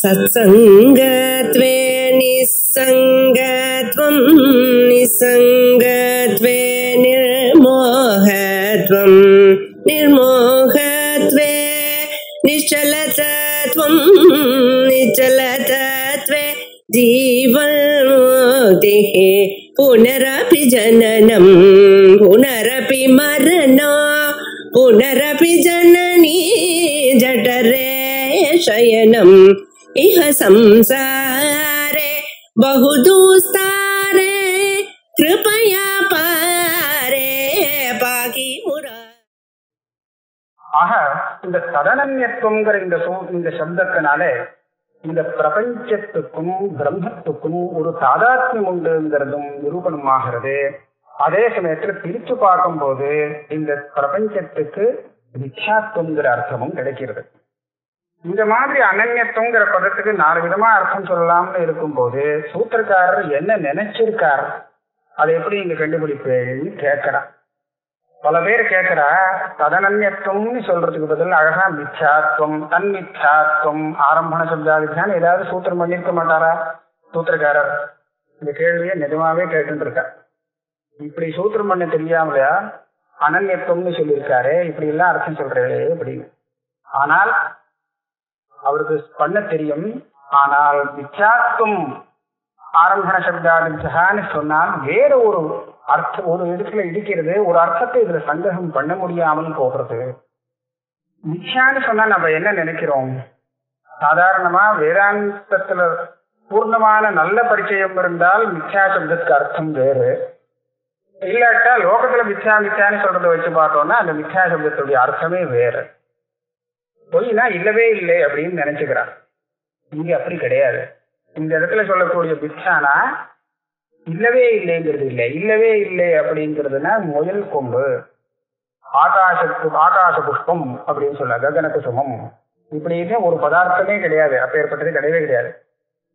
सत्संगत्वे निस्संगत्वं निस्संगत्वे निर्मोहत्वं निर्मोहत्वे निश्चलतत्वं निश्चलतत्वे जीवन्मुक्तिः पुनरपि जननं पुनरपि मरणं पुनरपि जननी जठरे शयनम् इह संसारे बहुदुस्तारे कृपया पारे पाकि मुरा. ஆக இந்த ததனன்யத்துவங்கிற இந்த சப்தத்தினாலே இந்த பிரபஞ்சத்துக்கும் பிரம்மத்துக்கும் ஒரு தாதாத்மியம் உண்டுங்கிறதும் நிரூபணமாகிறது. அதே சமயத்தில் பிரித்து பார்க்கும்போது இந்த பிரபஞ்சத்துக்கு மித்யாத்துவங்கிற அர்த்தமும் கிடைக்கிறது. இந்த மாதிரி அனன்யத்துவங்கிற பதத்துக்கு 4 விதமா அர்த்தம் சொல்லலாம்னு இருக்கும்போது சூத்திரக்காரர் என்ன நினைச்சிருக்கார், அதை எப்படி இங்க கண்டுபிடிப்பேன்னு கேட்கிறார். பல பேர் கேட்கிறா, ததனன்யத்துவம்னு சொல்றதுக்கு பதில் அழகா மித்யாத்வம் தன்மித்யாத்வம் ஆரம்பண சப்தாதித்யான்னு ஏதாவது சூத்திரம் பண்ணிருக்க மாட்டாரா சூத்திரக்காரர்? இந்த கேள்வியை நிஜமாவே கேட்டு இருக்கார். இப்படி சூத்திரம் பண்ண தெரியாமலையா அனன்யத்துவம்னு சொல்லியிருக்காரு, இப்படி எல்லாம் அர்த்தம் சொல்றே அப்படின்னு. ஆனால் அவருக்கு பண்ண தெரியும். ஆனால் மித்யாத்வம் ஆரம்பண சப்தாதித்யான்னு சொன்னால் வேற ஒரு அர்த்தம் ஒரு இடத்துல இடிக்கிறது, ஒரு அர்த்தத்தை இதுல சங்கிரகம் பண்ண முடியாமல் போகிறது. மித்யான்னு சொன்னா நம்ம என்ன நினைக்கிறோம்? சாதாரணமா வேதாந்தத்துல பூர்ணமான நல்ல பரிச்சயம் இருந்தால் மித்யா சப்தத்துக்கு அர்த்தம் வேறு. இல்லாட்டா லோகத்துல மித்யா மித்யான்னு சொல்றதை வச்சு பார்த்தோம்னா அந்த மித்யா சப்தத்துடைய அர்த்தமே வேறு. பொய்னா இல்லவே இல்லை அப்படின்னு நினைச்சுக்கிறான். இங்க அப்படி கிடையாது. இந்த இடத்துல சொல்லக்கூடிய மித்யானா இல்லவே இல்லைங்கிறது இல்லை. இல்லவே இல்லை அப்படிங்கிறதுனா முயல் கொம்பு, ஆகாச புஷ்பம் அப்படின்னு சொல்ல, ககன குசுமம், இப்படின்னு ஒரு பதார்த்தமே கிடையாது, அப்பேற்பட்டது கிடையவே கிடையாது.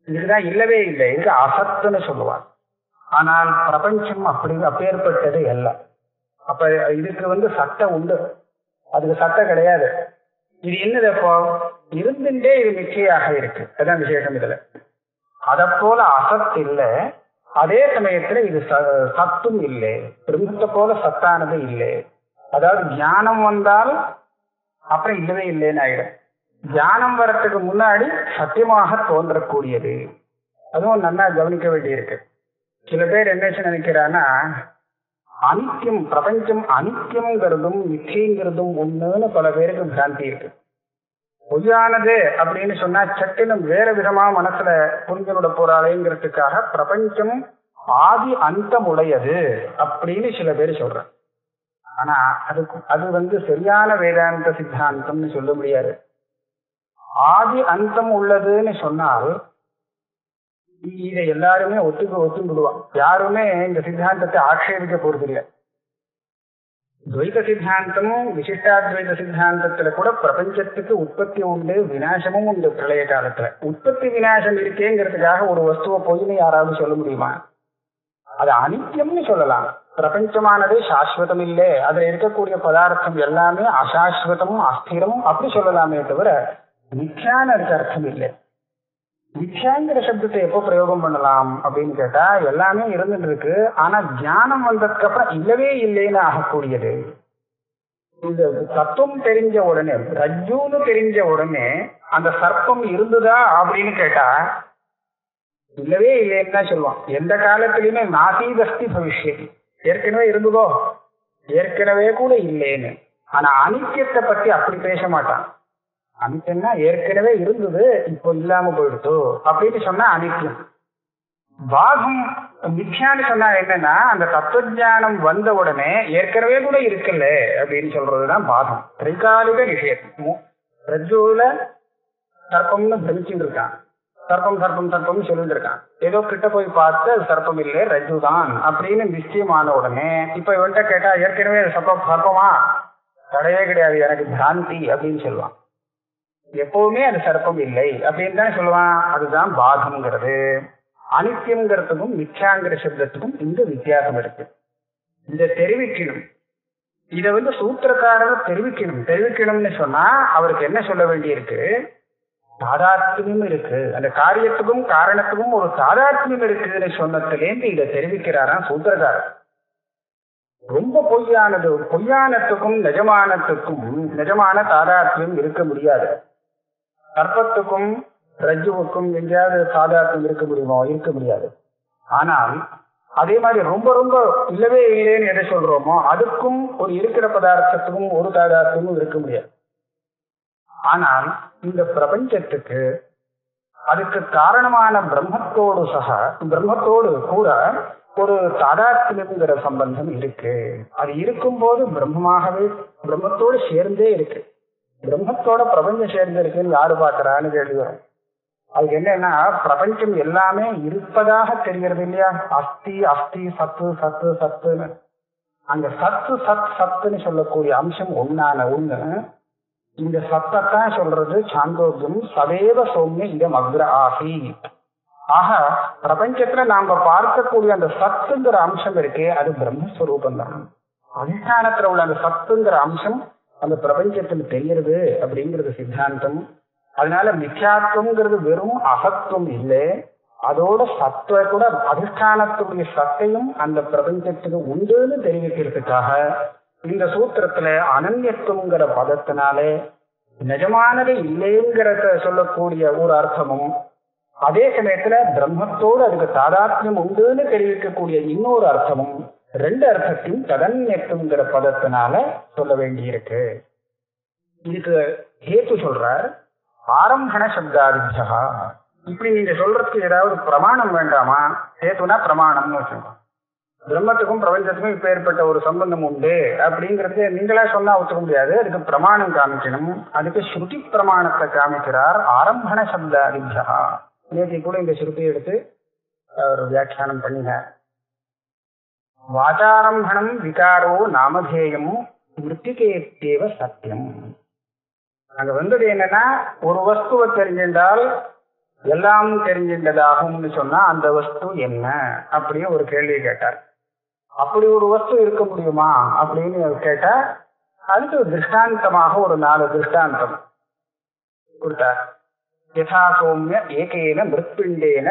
இதுக்குதான் இல்லவே இல்லை, இதுக்கு அசத்துன்னு சொல்லுவார். ஆனால் பிரபஞ்சம் அப்பேற்பட்டது அல்ல. அப்ப இதுக்கு சட்டம் உண்டு, அதுக்கு சட்டம் கிடையாது. இது என்னது? அப்போ இருந்துட்டே இது மிச்சையாக இருக்கு. அதான் விசேஷம் இதுல. அத போல அசத் இல்லை, அதே சமயத்துல இது சத்தும் இல்லை, பிரம்மத்தை போல சத்தானது இல்லை. அதாவது ஞானம் வந்தால் அப்புறம் இல்லவே இல்லைன்னு ஆயிடும். ஞானம் வரத்துக்கு முன்னாடி சத்தியமாக தோன்றக்கூடியது. அதுவும் நல்லா கவனிக்க வேண்டியிருக்கு. சில பேர் என்ன நினைக்கிறான்னா அனித்தியம், பிரபஞ்சம் அனித்தியம்ங்கிறதும் மிச்சைங்கிறதும் ஒண்ணுன்னு பல பேருக்கு பிராந்தி இருக்கு. பொய்யானது அப்படின்னு சொன்னா சட்டினம் வேற விதமா மனசுல புரிஞ்சனோட போறாளேங்கிறதுக்காக பிரபஞ்சம் ஆதி அந்தம் உடையது அப்படின்னு சில பேர் சொல்றாங்க. ஆனா அது சரியான வேதாந்த சித்தாந்தம்னு சொல்ல முடியாது. ஆதி அந்தம் உள்ளதுன்னு சொன்னால் இதை எல்லாருமே ஒத்துக்கிடுவான். யாருமே இந்த சித்தாந்தத்தை ஆட்சேபிக்க போறது இல்லை. துவைத சித்தாந்தம் விசிஷ்டாத்வைத சித்தாந்தத்துல கூட பிரபஞ்சத்துக்கு உற்பத்தி உண்டு, விநாசமும் உண்டு. பிரளய காலத்துல உற்பத்தி விநாசம் இருக்கேங்கிறதுக்காக ஒரு வஸ்துவை பொய்னு யாராவது சொல்ல முடியுமா? அது அனித்தியம்னு சொல்லலாம். பிரபஞ்சமானது சாஸ்வதம் இல்லை, அதுல இருக்கக்கூடிய பதார்த்தம் எல்லாமே அசாஸ்வதம் அஸ்திரம் அப்படி சொல்லலாமே தவிர மித்யான்னு அதுக்கு அர்த்தம் இல்லை. மித்யாங்கிற சப்தத்தை எப்போ பிரயோகம் பண்ணலாம் அப்படின்னு கேட்டா எல்லாமே இருந்துட்டு இருக்கு, ஆனா ஞானம் வந்ததுக்கு அப்புறம் இல்லவே இல்லைன்னு ஆகக்கூடியது. இந்த தத்துவம் தெரிஞ்ச உடனே, ரஜ்ஜுன்னு தெரிஞ்ச உடனே அந்த சர்ப்பம் இருந்துதா அப்படின்னு கேட்டா இல்லவே இல்லைன்னு தான் சொல்லுவான். எந்த காலத்திலயுமே நாசீதஸ்தி பவிஷ்யதி, ஏற்கனவே இருந்ததோ ஏற்கனவே கூட இல்லைன்னு. ஆனா அனித்தியத்தை பத்தி அப்படி பேச மாட்டான். அனித்தியம்னா ஏற்கனவே இருந்தது இப்போ இல்லாம போயிடுச்சு அப்படின்னு சொன்னா அனித்தியம். பாகம் மித்யான்னு சொன்னா என்னன்னா அந்த தத்துவஞானம் வந்த உடனே ஏற்கனவே கூட இருக்குல்ல அப்படின்னு சொல்றதுதான் பாகம். திரைகாலிக விஷயம். ரஜ்ஜுல சர்ப்பம்னு பிரமிச்சுட்டு இருக்கான், சர்ப்பம் சர்ப்பம் சர்ப்பம்னு சொல்லிட்டு இருக்கான். ஏதோ கிட்ட போய் பார்த்து சர்ப்பம் இல்லை ரஜ்ஜு தான் அப்படின்னு நிச்சயமான உடனே இப்ப இவன்கிட்ட கேட்டா ஏற்கனவே சர்ப்பமா? கிடையவே கிடையாது, எனக்கு பிராந்தி அப்படின்னு சொல்லுவான். எப்பவுமே அது சர்ப்பம் இல்லை அப்படின்னு தான் சொல்லுவான். அதுதான் பாகம்ங்கிறது. அனித்தியம்ங்கிறதுக்கும் மித்யாங்கிற சப்தத்துக்கும் இந்த வித்தியாசம் இருக்கு. இதை தெரிவிக்கணும். இதை சூத்திரக்காரர் தெரிவிக்கணும்னு சொன்னா அவருக்கு என்ன சொல்ல வேண்டியிருக்கு? தாதாத்மியம் இருக்கு, அந்த காரியத்துக்கும் காரணத்துக்கும் ஒரு தாதாத்மியம் இருக்குன்னு சொன்னதுலேருந்து இதை தெரிவிக்கிறாராம் சூத்திரக்காரர். ரொம்ப பொய்யானத்துக்கும் நிஜமான தாதாத்மியம் இருக்க முடியாது. சர்ப்பத்துக்கும் ரஜ்ஜுவுக்கும் எங்கேயாவது தாதாத்மியம் இருக்க முடியுமோ? இருக்க முடியாது. ஆனால் அதே மாதிரி ரொம்ப இல்லவே இல்லைன்னு எதை சொல்றோமோ அதுக்கும் ஒரு இருக்கிற பதார்த்தத்துக்கும் ஒரு தாதாத்மியமும் இருக்க முடியாது. ஆனால் இந்த பிரபஞ்சத்துக்கு அதுக்கு காரணமான பிரம்மத்தோடு கூட ஒரு தாதாத்மியங்கிற சம்பந்தம் இருக்கு. அது இருக்கும்போது பிரம்மத்தோடு சேர்ந்தே இருக்கு. பிரம்மத்தோட பிரபஞ்சம் சேர்ந்து இருக்குன்னு யாரு பாக்குறான்னு கேள்வி வரும். அதுக்கு என்னன்னா, பிரபஞ்சம் எல்லாமே இருப்பதாக தெரிகிறது இல்லையா? அஸ்தி அஸ்தி சத்து சத்து சத்துன்னு. அந்த சத்துன்னு சொல்லக்கூடிய அம்சம் ஒண்ணு. இந்த சத்தத்தான் சொல்றது சாந்தோக்கியம். சதேவ சௌமிய இதம் அக்ர ஆசி. ஆக பிரபஞ்சத்துல நாம பார்க்கக்கூடிய அந்த சத்துங்கிற அம்சம் இருக்கே, அது பிரம்மஸ்வரூபம் தான். அதிஷ்டானத்துல உள்ள அந்த சத்துங்கிற அம்சம் அந்த பிரபஞ்சத்துல தெரிகிறது அப்படிங்கிறது சித்தாந்தம். அதனால மித்யாத்வம்ங்கிறது வெறும் அசத்துவம் இல்லை, அதோட சத்துவ கூட அதிஷ்டானத்துடைய சத்தையும் அந்த பிரபஞ்சத்துக்கு உண்டுன்னு தெரிவிக்கிறதுக்காக இந்த சூத்திரத்துல அனன்யத்துவங்கிற பதத்தினாலே நிஜமானது இல்லைங்கிறத சொல்லக்கூடிய ஒரு அர்த்தமும், அதே சமயத்துல பிரம்மத்தோடு அதுக்கு தாதாத்மியம் உண்டுன்னு தெரிவிக்கக்கூடிய இன்னொரு அர்த்தமும், ரெண்டு அர்த்தத்தையும் ததன்யத்துவங்கிற பதத்தினால சொல்ல வேண்டியிருக்கு. இதுக்கு ஹேத்து சொல்றார் ஆரம்பண சப்தாதித்யா. இப்படி நீங்க சொல்றதுக்கு ஏதாவது பிரமாணம் வேண்டாமா? ஹேத்துனா பிரமாணம்னு வச்சுக்கோங்க. பிரம்மத்துக்கும் பிரபஞ்சத்துக்கும் இப்ப ஏற்பட்ட ஒரு சம்பந்தம் உண்டு அப்படிங்கிறது நீங்களா சொன்னா ஒத்துக்க முடியாது. அதுக்கு பிரமாணம் காமிக்கணும். அதுக்கு ஸ்ருதி பிரமாணத்தை காமிக்கிறார் ஆரம்பண சப்தாதித்யா. நேற்று கூட இந்த ஸ்ருதியை எடுத்து ஒரு வியாக்கியானம் பண்ணின. வாசாரம்பணம் விகாரோ நாமதேயம் மிருத்திகேத்தேவ சத்தியம். அங்க வந்தது என்னன்னா, ஒரு வஸ்துவை தெரிஞ்சின்றால் எல்லாம் தெரிஞ்சின்றதாகும்னு சொன்னா அந்த வஸ்து என்ன அப்படின்னு ஒரு கேள்வியை கேட்டார். அப்படி ஒரு வஸ்து இருக்க முடியுமா அப்படின்னு கேட்டா அதுக்கு திருஷ்டாந்தமாக ஒரு 4 திருஷ்டாந்தம் கொடுத்தார். யதா சௌமிய ஏகேன மிருத்பிண்டேன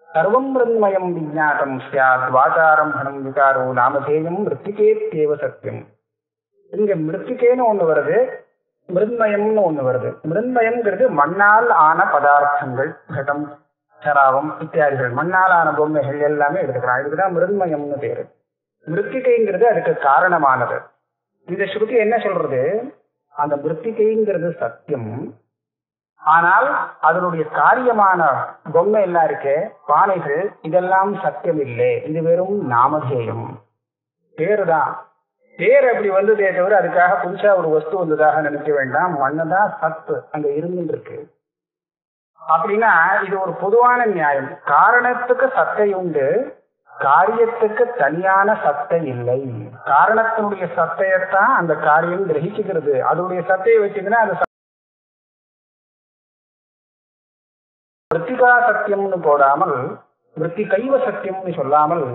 சர்வம் மிருண்மயம் விஜாதம் ஸ்யாத் வாசாரம்பணம் விகாரோ நாமதேயம் மிருத்திகேத்தேவ சத்தியம். இங்க மிருத்திகேன்னு ஒண்ணு வருது, மிருண்மயம்னு ஒண்ணு வருது. மிருண்மயம்ங்கிறது மண்ணால் ஆன பதார்த்தங்கள், கடம் சராவம் இத்தியாதிகள், மண்ணால் ஆன பொம்மைகள் எல்லாமே எடுத்துக்கிறான். இதுக்குதான் மிருண்மயம்னு பேரு. மிருத்திகைங்கிறது அதுக்கு காரணமானது. இந்த ஸ்ருதி என்ன சொல்றது, அந்த மிருத்திகைங்கிறது சத்தியம், ஆனால் அதனுடைய காரியமான பொம்மை எல்லாம் இருக்கே, பானைகள், இதெல்லாம் சத்தியம் இல்லை, இது வெறும் நாமதேயம், பேருதான். பேர் அப்படி வந்ததே தவிர அதுக்காக புதுசா ஒரு வஸ்து வந்ததாக நினைக்க வேண்டாம். மண்ணுதான் சத்து அங்க இருந்துருக்கு. அப்படின்னா இது ஒரு பொதுவான நியாயம். காரணத்துக்கு சத்தை உண்டு, காரியத்துக்கு தனியான சத்தை இல்லை. காரணத்தினுடைய சத்தையத்தான் அந்த காரியம் கிரகிச்சுக்கிறது. அதனுடைய சத்தையை வச்சுக்கினா அது மிருத்திகா சத்தியம்னு போடாமல் மிருத்திகைவ சத்தியம்னு சொல்லாமல்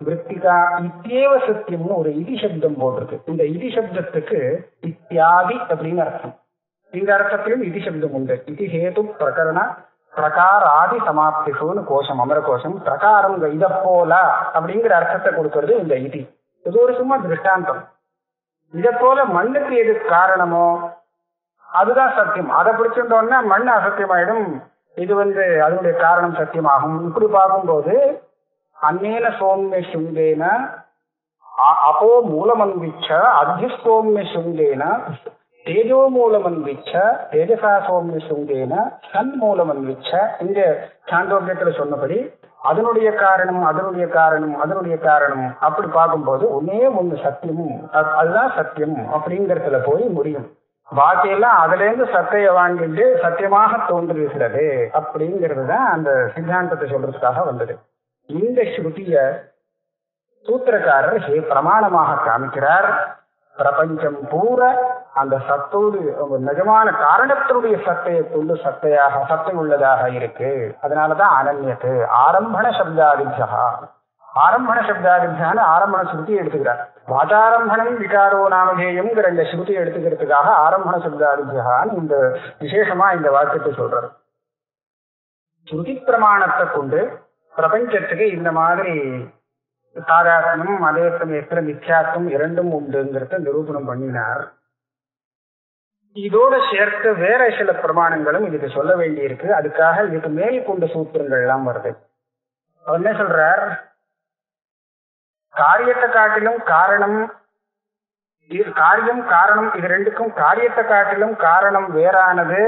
மிருத்திகா இத்தியேவ சத்தியம்னு ஒரு இதி சப்தம் போட்டிருக்கு. இந்த இதி சப்தத்துக்கு இத்தியாதி அப்படின்னு அர்த்தம். இந்த அர்த்தத்திலும் இதி சப்தம் உண்டு. இதி ஹேது பிரகரண பிரகாராதி சமாப்திஷுன்னு கோஷம், அமர கோஷம். பிரகாரம் இத போல அப்படிங்கிற அர்த்தத்தை கொடுக்கறது இந்த இதி. இது ஒரு சும்மா திருஷ்டாந்தம். இத போல மண்ணுக்கு எது காரணமோ அதுதான் சத்தியம். அதை பிடிச்சிட்டோம்னா மண் அசத்தியமாயிடும், இது அதனுடைய காரணம் சத்தியமாகும். இப்படி பார்க்கும்போது அன்னேன சோம்ய சுங்கேன அப்போ மூலமன்விச்ச அத்தியஸ்தோம்ய சுங்கேன தேஜோ மூலமன்விச்ச தேஜசா சோம்ய சுங்கேன சன் மூலமன்விச்ச, இந்த சாந்தோக்கியத்துல சொன்னபடி அதனுடைய காரணம் அதனுடைய காரணம் அதனுடைய காரணம் அப்படி பார்க்கும்போது ஒன்னே ஒண்ணு சத்தியமும், அதுதான் சத்தியம் அப்படிங்கறதுல போய் முடியும். பாக்கியெல்லாம் அதுல இருந்து சத்தைய வாங்கிட்டு சத்தியமாக தோன்றுகிறது அப்படிங்கிறது தான் அந்த சித்தாந்தத்தை சொல்றதுக்காக வந்தது. இந்த ஸ்ருதிய சூத்திரக்காரர் பிரமாணமாக காமிக்கிறார். பிரபஞ்சம் பூர அந்த சத்தோடு நிஜமான காரணத்தினுடைய சத்தையை கொண்டு சத்தை உள்ளதாக இருக்கு. அதனாலதான் அனன்யத்து ஆரம்பண சப்தாதித்யா. ஆரம்பண சப்தாதிபியான ஆரம்பண ஸ்ருதியை எடுத்துக்கிறார். வாச்சாரம்பணம் விகாரோ நாமதேயம்ங்கிற இந்த ஸ்ருதியை எடுத்துக்கிறதுக்காக ஆரம்பண சப்தாதிபியான்னு இந்த விசேஷமா இந்த வாக்கியத்தை சொல்றாரு. ஸ்ருதி பிரமாணத்தை கொண்டு பிரபஞ்சத்துக்கு இந்த மாதிரி சாதாரணம் அதே சமயத்துல மித்யாத்வம் இரண்டும் உண்டுங்கிறத நிரூபணம் பண்ணினார். இதோட சேர்த்து வேற சில பிரமாணங்களும் இதுக்கு சொல்ல வேண்டியிருக்கு. அதுக்காக இதுக்கு மேல் கொண்ட சூத்திரங்கள் எல்லாம் வருது. அவர் என்ன சொல்றார், காரியத்தை காட்டிலும் காரணம், காரியம் காரணம் இது ரெண்டுக்கும் காரியத்தை காட்டிலும் காரணம் வேறானது,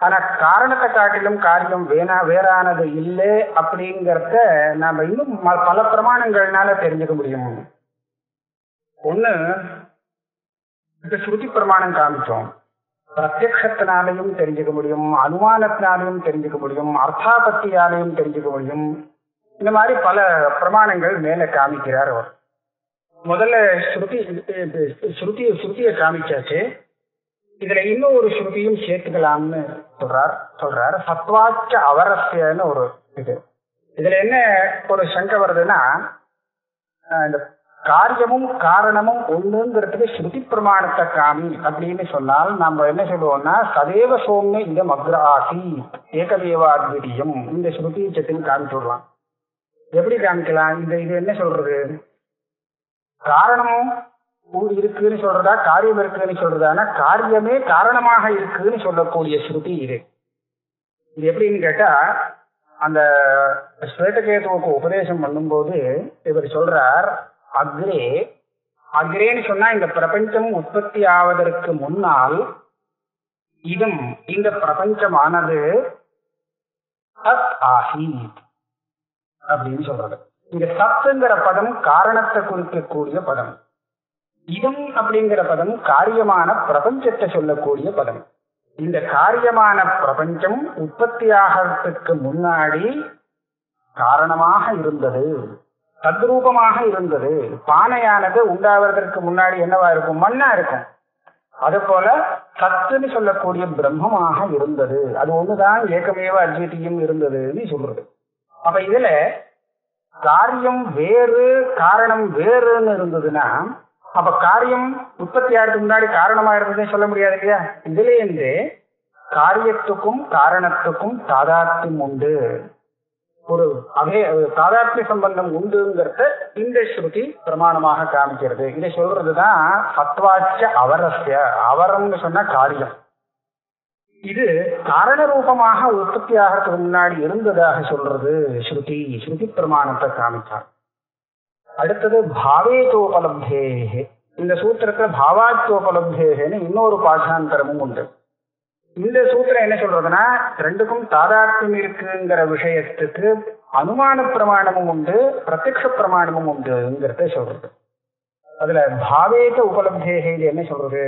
ஆனா காரணத்தை காட்டிலும் காரியம் வேறானது இல்லை அப்படிங்கிறத நாம இன்னும் பல பிரமாணங்கள்னால தெரிஞ்சுக்க முடியும். ஒண்ணு, இந்த ஸ்ருதி பிரமாணம் காமிச்சோம், பிரத்யக்ஷத்தினாலையும் தெரிஞ்சுக்க முடியும், அனுமானத்தினாலையும் தெரிஞ்சுக்க முடியும், அர்த்தாபத்தியாலையும் தெரிஞ்சுக்க முடியும். இந்த மாதிரி பல பிரமாணங்கள் மேல காமிக்கிறார் அவர். முதல்ல ஸ்ருதியை காமிச்சாச்சு. இதுல இன்னும் ஒரு ஸ்ருதியும் சேர்த்துக்கலாம்னு சொல்றார். சத்வாச்ச அவரஸ்யன்னு ஒரு இது. இதுல என்ன ஒரு சங்கை வருதுன்னா, இந்த காரியமும் காரணமும் ஒண்ணுங்கிறதுக்கு ஸ்ருதி பிரமாணத்தை காமி அப்படின்னு சொன்னால் நம்ம என்ன சொல்லுவோம்னா, சதேவ சோம்ய இதம் அக்ர ஆசி ஏகமேவ அத்விதீயம் இந்த ஸ்ருதி சத்தின்னு காமிச்சு விடலாம். எப்படி காமிக்கலாம்? இது என்ன சொல்றது, காரணமும் இருக்குன்னு சொல்றதா காரியம் இருக்குன்னு சொல்றதானா காரியமே காரணமாக இருக்குன்னு சொல்லக்கூடிய ஸ்ருதி இது. இது எப்படின்னு கேட்டா, அந்த ஸ்வேதகேதுவுக்கு உபதேசம் பண்ணும்போது இவர் சொல்றார், அக்ரேன்னு சொன்னா இந்த பிரபஞ்சம் உற்பத்தி ஆவதற்கு முன்னால் இந்த பிரபஞ்சமானது சத் ஆசீத் அப்படின்னு சொல்றது. இந்த சத்துங்கிற பதம் காரணத்தை குறிக்கக்கூடிய பதம், இதம் அப்படிங்கிற பதம் காரியமான பிரபஞ்சத்தை சொல்லக்கூடிய பதம். இந்த காரியமான பிரபஞ்சம் உற்பத்தி ஆகிறதுக்கு முன்னாடி காரணமாக இருந்தது, தத்ரூபமாக இருந்தது. பானையானது உண்டாவதற்கு முன்னாடி என்னவா இருக்கும்? மண்ணா இருக்கும். அது போல சத்துன்னு சொல்லக்கூடிய பிரம்மமாக இருந்தது. அது ஒண்ணுதான் ஏகமேவ அத்விதீயம் இருந்ததுன்னு சொல்றது. அப்ப இதுல காரியம் வேறு காரணம் வேறுன்னு இருந்ததுன்னா, அப்ப காரியம் உற்பத்தி ஆகிறதுக்கு முன்னாடி காரணமா இருந்ததுன்னு சொல்ல முடியாது இல்லையா? இதுல இருந்து காரியத்துக்கும் காரணத்துக்கும் தாதாத்மியம் உண்டு, ஒரு தாதாத்மிய சம்பந்தம் உண்டுங்கிறத இந்த ஸ்ருதி பிரமாணமாக காமிக்கிறது. இதை சொல்றதுதான் சத்வாச்ச அவரஸ்ய. அவரம்னு சொன்னா காரியம். இது காரண ரூபமாக உற்பத்தி ஆகிறதுக்கு முன்னாடி இருந்ததாக சொல்றது ஸ்ருதி பிரமாணத்தை காமிச்சார். அடுத்தது பாவேச்சோபலப்தே. இந்த சூத்திரத்துல பாவாச்சோபலப்தேன்னு இன்னொரு பாஷாந்தரமும் உண்டு. இந்த சூத்திரம் என்ன சொல்றதுன்னா, ரெண்டுக்கும் தாதாத்மியம் இருக்குங்கிற விஷயத்துக்கு அனுமான பிரமாணமும் உண்டு, பிரத்யக்ஷ பிரமாணமும் உண்டுங்கிறத சொல்றது. அதுல பாவேச்ச உபலப்தேகே இது என்ன சொல்றது,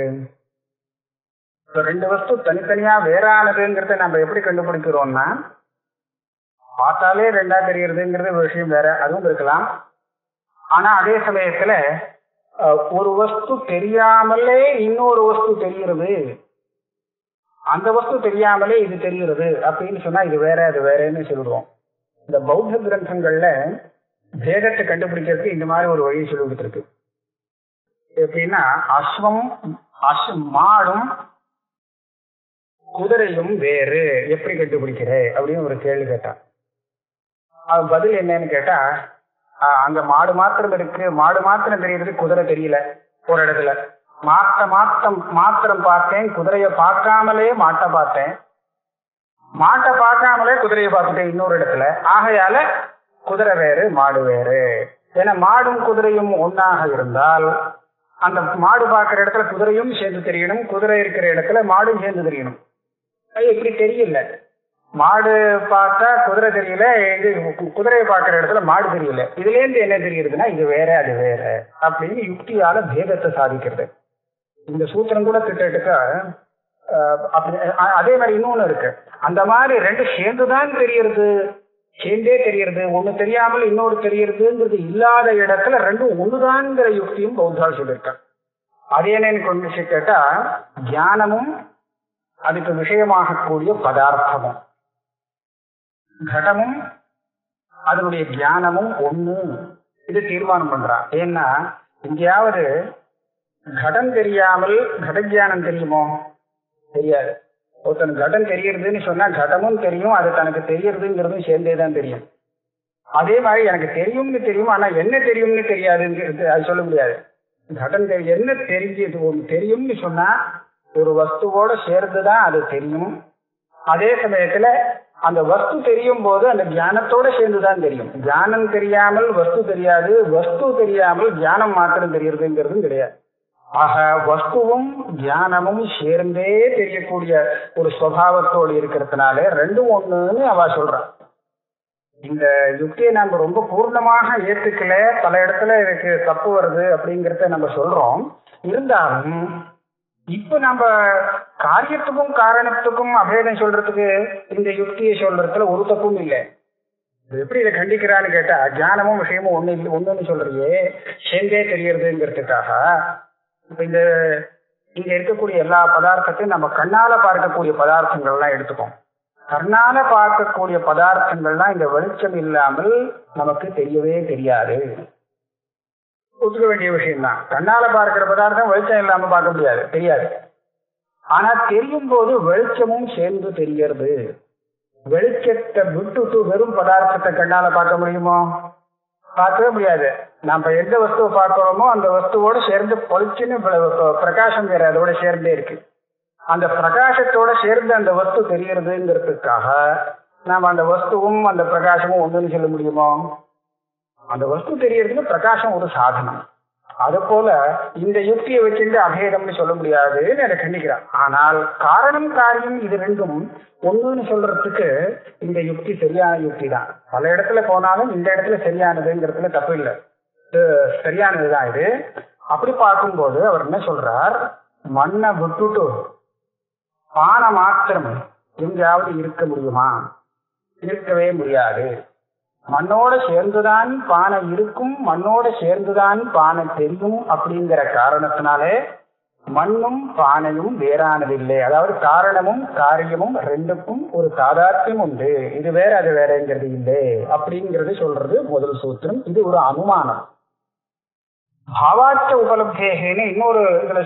ரெண்டு வஸ்து தனித்தனியா வேறானதுங்கிறத நம்ம எப்படி கண்டுபிடிக்கிறோம்னா, பார்த்தாலே ரெண்டா தெரியறதுங்கிறது விஷயம் வேற, அதுவும் இருக்கலாம். ஆனா அதே சமயத்துல ஒரு வஸ்து தெரியாமலே இன்னொரு வஸ்து தெரிகிறது, அந்த வஸ்து தெரியாமலே இது தெரிகிறது அப்படின்னு சொன்னா இது வேற அது வேறன்னு சொல்லுவோம். இந்த பௌத்த கிரந்தங்கள்ல பேதத்தை கண்டுபிடிக்கிறதுக்கு இந்த மாதிரி ஒரு வழியை சொல்லி கொடுத்துருக்கு. எப்படின்னா, மாடும் குதிரையும் வேறு எப்படி கண்டுபிடிக்கிற அப்படின்னு ஒரு கேள்வி கேட்டான். அது பதில் என்னன்னு கேட்டா, அங்க மாடு மாத்திரம் இருக்கு, மாடு மாத்திரம் தெரியுது, குதிரை தெரியல. ஒரு இடத்துல மாத்திரம் பார்த்தேன், குதிரைய பார்க்காமலே மாட்டை பார்த்தேன், மாட்டை பார்க்காமலே குதிரையை பார்த்துட்டேன் இன்னொரு இடத்துல. ஆகையால குதிரை வேறு மாடு வேறு. ஏன்னா மாடும் குதிரையும் ஒன்னாக இருந்தால் அந்த மாடு பார்க்கிற இடத்துல குதிரையும் சேர்ந்து தெரியணும், குதிரை இருக்கிற இடத்துல மாடும் சேர்ந்து தெரியணும். அது இப்படி தெரியல, மாடு பார்த்தா குதிரை தெரியல, இது குதிரையை பார்க்கிற இடத்துல மாடு தெரியல. இதுல இருந்து என்ன தெரியுதுன்னா இது வேற அது வேற அப்படின்னு யுக்தியால பேதத்தை சாதிக்கிறது. இந்த சூத்திரம் கூட கிட்டத்தட்ட அதே மாதிரி இன்னொன்னு இருக்கு. அந்த மாதிரி ரெண்டு சேர்ந்துதான் தெரியறது, சேர்ந்தே தெரியறது, ஒண்ணு தெரியாமல் இன்னொரு தெரியறதுங்கிறது இல்லாத இடத்துல ரெண்டும் ஒண்ணுதான்ங்கிற யுக்தியும் பௌத்தால் சொல்லியிருக்காங்க. அது என்னன்னு கொண்டு கேட்டா, ஞானமும் அதுக்கு விஷயமாகக்கூடிய பதார்த்தமும் கடமும் அதனுடைய ஞானமும் ஒண்ணு இது தீர்மானம் பண்றான். ஏன்னா எங்கேயாவது கடம் தெரியாமல் கடஜானம் தெரியுமோ? தெரியாது. ஒருத்தன் கடம் தெரியறதுன்னு சொன்னா கடமும் தெரியும், அது தனக்கு தெரியறதுங்கிறதும் சேர்ந்தேதான் தெரியும். அதே மாதிரி எனக்கு தெரியும்னு தெரியும், ஆனா என்ன தெரியும்னு தெரியாதுங்கிறது அது சொல்ல முடியாது. கடம் என்ன தெரியும்னு சொன்னா ஒரு வஸ்துவோட சேர்ந்துதான் அது தெரியும். அதே சமயத்துல அந்த வஸ்து தெரியும் போது அந்த ஞானத்தோட சேர்ந்துதான் தெரியும். ஞானம் தெரியாமல் வஸ்து தெரியாது, வஸ்து தெரியாமல் ஞானம் மாத்திரம் தெரியறதுங்கிறதும் கிடையாது. ஆக வஸ்துவும் ஞானமும் சேர்ந்தே தெரியக்கூடிய ஒரு சுபாவத்தோடு இருக்கிறதுனால ரெண்டும் ஒண்ணுன்னு அவ சொல்றான். இந்த யுக்தியை நம்ம ரொம்ப பூர்ணமாக ஏத்துக்கல, பல இடத்துல இதுக்கு தப்பு வருது அப்படிங்கிறத நம்ம சொல்றோம். இருந்தாலும் இப்ப நம்ம காரியத்துக்கும் காரணத்துக்கும் அபேதம் சொல்றதுக்கு இந்த யுக்தியை சொல்றதுல ஒரு தப்பும் இல்லை. எப்படி இதை கண்டிக்கிறான்னு கேட்டா, ஞானமும் விஷயமும் ஒண்ணுன்னு சொல்றியே சேர்ந்தே தெரியறதுங்கிறதுக்காக இப்ப இங்க இருக்கக்கூடிய எல்லா பதார்த்தத்தையும் நம்ம கண்ணால பார்க்கக்கூடிய பதார்த்தங்கள்லாம் எடுத்துப்போம். கண்ணால பார்க்கக்கூடிய பதார்த்தங்கள்லாம் இந்த வெளிச்சம் இல்லாமல் நமக்கு தெரியவே தெரியாது. ஒத்துக்க வேண்டிய விஷயம் தான். கண்ணால பார்க்கிற பதார்த்தம் வெளிச்சம் இல்லாம பார்க்க முடியாது, தெரியாது. ஆனா தெரியும் போது வெளிச்சமும் சேர்ந்து தெரியறது. வெளிச்சத்தை விட்டுட்டு வெறும் பதார்த்தத்தை கண்ணால பார்க்க முடியுமோ? பார்க்கவே முடியாது. நம்ம எந்த வஸ்துவை பார்க்கிறோமோ அந்த வஸ்துவோட சேர்ந்து பொழிச்சுன்னு பிரகாசம் வேற அதோட சேர்ந்தே இருக்கு. அந்த பிரகாசத்தோட சேர்ந்து அந்த வஸ்து தெரியறதுங்கிறதுக்காக நாம அந்த வஸ்துவும் அந்த பிரகாசமும் ஒண்ணுன்னு சொல்ல முடியுமோ? அந்த வஸ்து தெரியறதுக்கு பிரகாசம் ஒரு சாதனம். அது போல இந்த யுக்தியை வச்சுட்டு அபேதம்னு சொல்ல முடியாதுன்னு எனக்கு கண்டிக்கிறான். ஆனால் காரணம் காரியம் இது ரெண்டும் ஒண்ணுன்னு சொல்றதுக்கு இந்த யுக்தி சரியான யுக்தி தான். பல இடத்துல போனாலும் இந்த இடத்துல சரியானதுங்கிறதுல தப்பு இல்லை, சரியானதுதான் இது. அப்படி பார்க்கும்போது அவர் என்ன சொல்றார், மண்ணை விட்டுட்டு பானை மாத்திரம் எங்கேயாவது இருக்க முடியுமா? இருக்கவே முடியாது. மண்ணோட சேர்ந்துதான் பானை இருக்கும், மண்ணோட சேர்ந்துதான் பானை தெரியும். அப்படிங்கிற காரணத்தினாலே மண்ணும் பானையும் வேறானதில்லை. அதாவது காரணமும் காரியமும் ரெண்டுக்கும் ஒரு சாதார்த்தியம் உண்டு, இது வேற அது வேறங்கிறது இல்லை அப்படிங்கிறது சொல்றது முதல் சூத்திரம். இது ஒரு அனுமானம். பாவாச்ச உபலப்தேன்னு இன்னொரு இதுல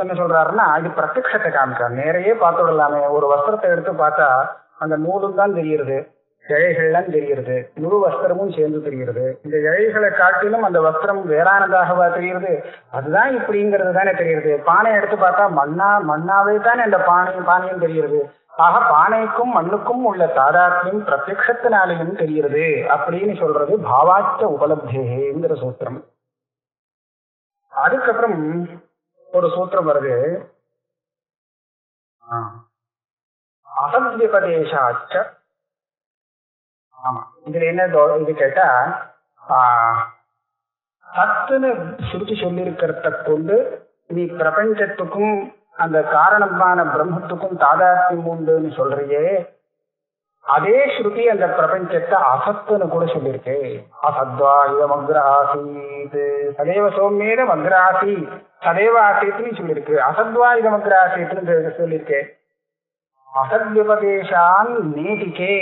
என்ன சொல்றாருன்னா, இது பிரத்யக்ஷத்தை காமிக்கிறார். நேரையே பார்த்து விடலாமே. ஒரு வஸ்திரத்தை எடுத்து பார்த்தா அந்த நூலும் தான் தெரியுது, இழைகள்லாம் தெரியுது, முழு வஸ்திரமும் சேர்ந்து தெரியுது. இந்த இழைகளை காட்டிலும் அந்த வஸ்திரம் வேறானதாகவா தெரியுது? அதுதான் இப்படிங்கிறது தானே தெரியுது. பானை எடுத்து பார்த்தா மண்ணாவே தானே அந்த பானையும் தெரியுது. ஆக பானைக்கும் மண்ணுக்கும் உள்ள சாதார்த்தியம் பிரத்யக்ஷத்தினாலையும் தெரியுது அப்படின்னு சொல்றது பாவாச்ச உபலப்தேங்கிற சூத்திரம். அதுக்கப்புறம் ஒரு சூத்திரம் வருது, அசத்விபதேசாச்ச. ஆமா, இதுல என்ன இது கேட்டா, சத்துன்னு சுருத்தி சொல்லியிருக்கிறத கொண்டு நீ பிரபஞ்சத்துக்கும் அந்த காரணமான பிரம்மத்துக்கும் தாதாத்மியம் உண்டுன்னு சொல்றியே, அதே ஸ்ருதி அந்த பிரபஞ்சத்தை அசத்துன்னு கூட சொல்லியிருக்கு. அசத்வா இதம் அக்ராசீத் சதேவ சோமேத அக்ராசி சதேவ ஆசீத்னு சொல்லியிருக்கு. அசத்வா இதம் அக்ராசீத்னு சொல்லியிருக்கு. அசத் விபதேசான் நீதிக்கே,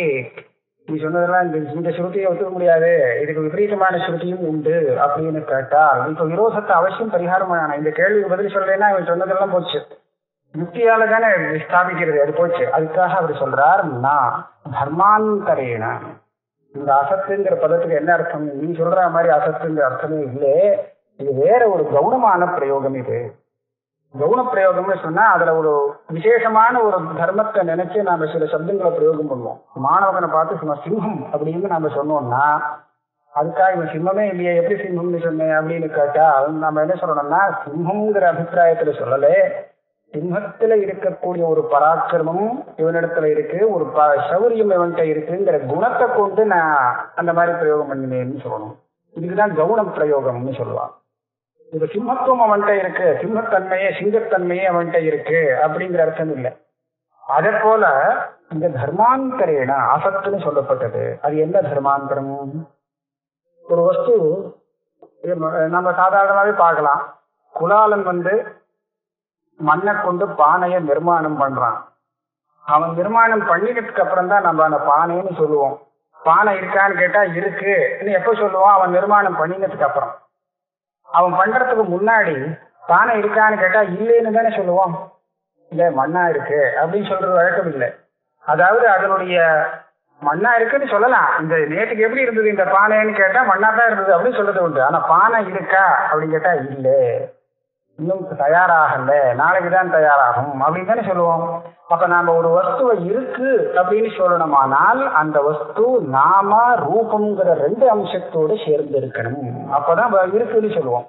நீ சொன்னதெல்லாம் இந்த ஸ்ருதியை ஒத்துக்க முடியாது, இதுக்கு விபரீதமான ஸ்ருதியும் உண்டு அப்படின்னு கேட்டால் இப்ப விரோதத்தை அவசியம் பரிகாரம் பண்ணணும். இந்த கேள்விக்கு பதில் சொல்றேன்னா இவன் சொன்னதெல்லாம் போச்சு, யுக்தியால தானே ஸ்தாபிக்கிறது, அது போச்சு. அதுக்காக அவர் சொல்றார், நான் தர்மாந்தரேன. இந்த அசத்துங்கிற பதத்துக்கு என்ன அர்த்தம்? நீ சொல்ற மாதிரி அசத்துங்கிற அர்த்தமே இல்லை, இது வேற ஒரு கவுனமான பிரயோகம். இது கவுன பிரயோகம்னு சொன்னா அதுல ஒரு விசேஷமான ஒரு தர்மத்தை நினைச்சு நாம சில சப்தங்களை பிரயோகம் பண்ணுவோம். மாணவனை பார்த்து சிம்மம் அப்படின்னு நாம சொன்னோம்னா அதுக்காக இவன் சிம்மமே இல்லையே, எப்படி சிம்மம்னு சொன்னேன் அப்படின்னு கேட்டா நம்ம என்ன சொல்லணும்னா, சிம்மங்கிற அபிப்பிராயத்துல சொல்லல, சிம்மத்துல இருக்கக்கூடிய ஒரு பராக்கிரமம் இவனிடத்துல இருக்கு, ஒரு சௌரியம் இவன்கிட்ட இருக்குங்கிற குணத்தை கொண்டு நான் அந்த மாதிரி பிரயோகம் பண்ணினேன்னு சொல்லணும். இதுக்குதான் கவுன பிரயோகம்னு சொல்லுவான். இப்ப சிம்மத்துவம் அவன்கிட்ட இருக்கு, சிம்மத்தன்மையே சிங்கத்தன்மையே அவன்கிட்ட இருக்கு அப்படிங்கிற அர்த்தம் இல்லை. அதே போல இந்த தர்மாந்தரேன அசத்துன்னு சொல்லப்பட்டது. அது என்ன தர்மாந்தரம்? ஒரு வஸ்து நம்ம சாதாரணமாவே பார்க்கலாம். குலாலன் மண்ணை கொண்டு பானையை நிர்மாணம் பண்றான். அவன் நிர்மாணம் பண்ணினதுக்கு அப்புறம் தான் நம்ம அந்த பானைன்னு சொல்லுவோம். பானை இருக்கான்னு கேட்டா இருக்கு இன்னும் எப்ப சொல்லுவான்? அவன் நிர்மாணம் பண்ணினதுக்கு அப்புறம். அவன் பண்றதுக்கு முன்னாடி பானை இருக்கான்னு கேட்டா இல்லைன்னு தானே சொல்லுவான். இல்ல மண்ணா இருக்கு அப்படின்னு சொல்றது வழக்கம் இல்லை. அதாவது அதனுடைய மண்ணா இருக்குன்னு சொல்லலாம். இந்த நேற்றுக்கு எப்படி இருந்தது இந்த பானைன்னு கேட்டா மண்ணா தான் இருந்தது அப்படின்னு சொல்றது உண்டு. ஆனா பானை இருக்கா அப்படின்னு கேட்டா இல்ல, இன்னும் தயாராகல, நாளைக்குதான் தயாராகும் அப்படின்னு தானே சொல்லுவோம். அப்ப நாம ஒரு வஸ்துவை இருக்கு அப்படின்னு சொல்லணுமானால் அந்த வஸ்து நாம ரூபம்ங்கிற 2 அம்சத்தோடு சேர்ந்து இருக்கணும். அப்பதான் இருக்குன்னு சொல்லுவோம்.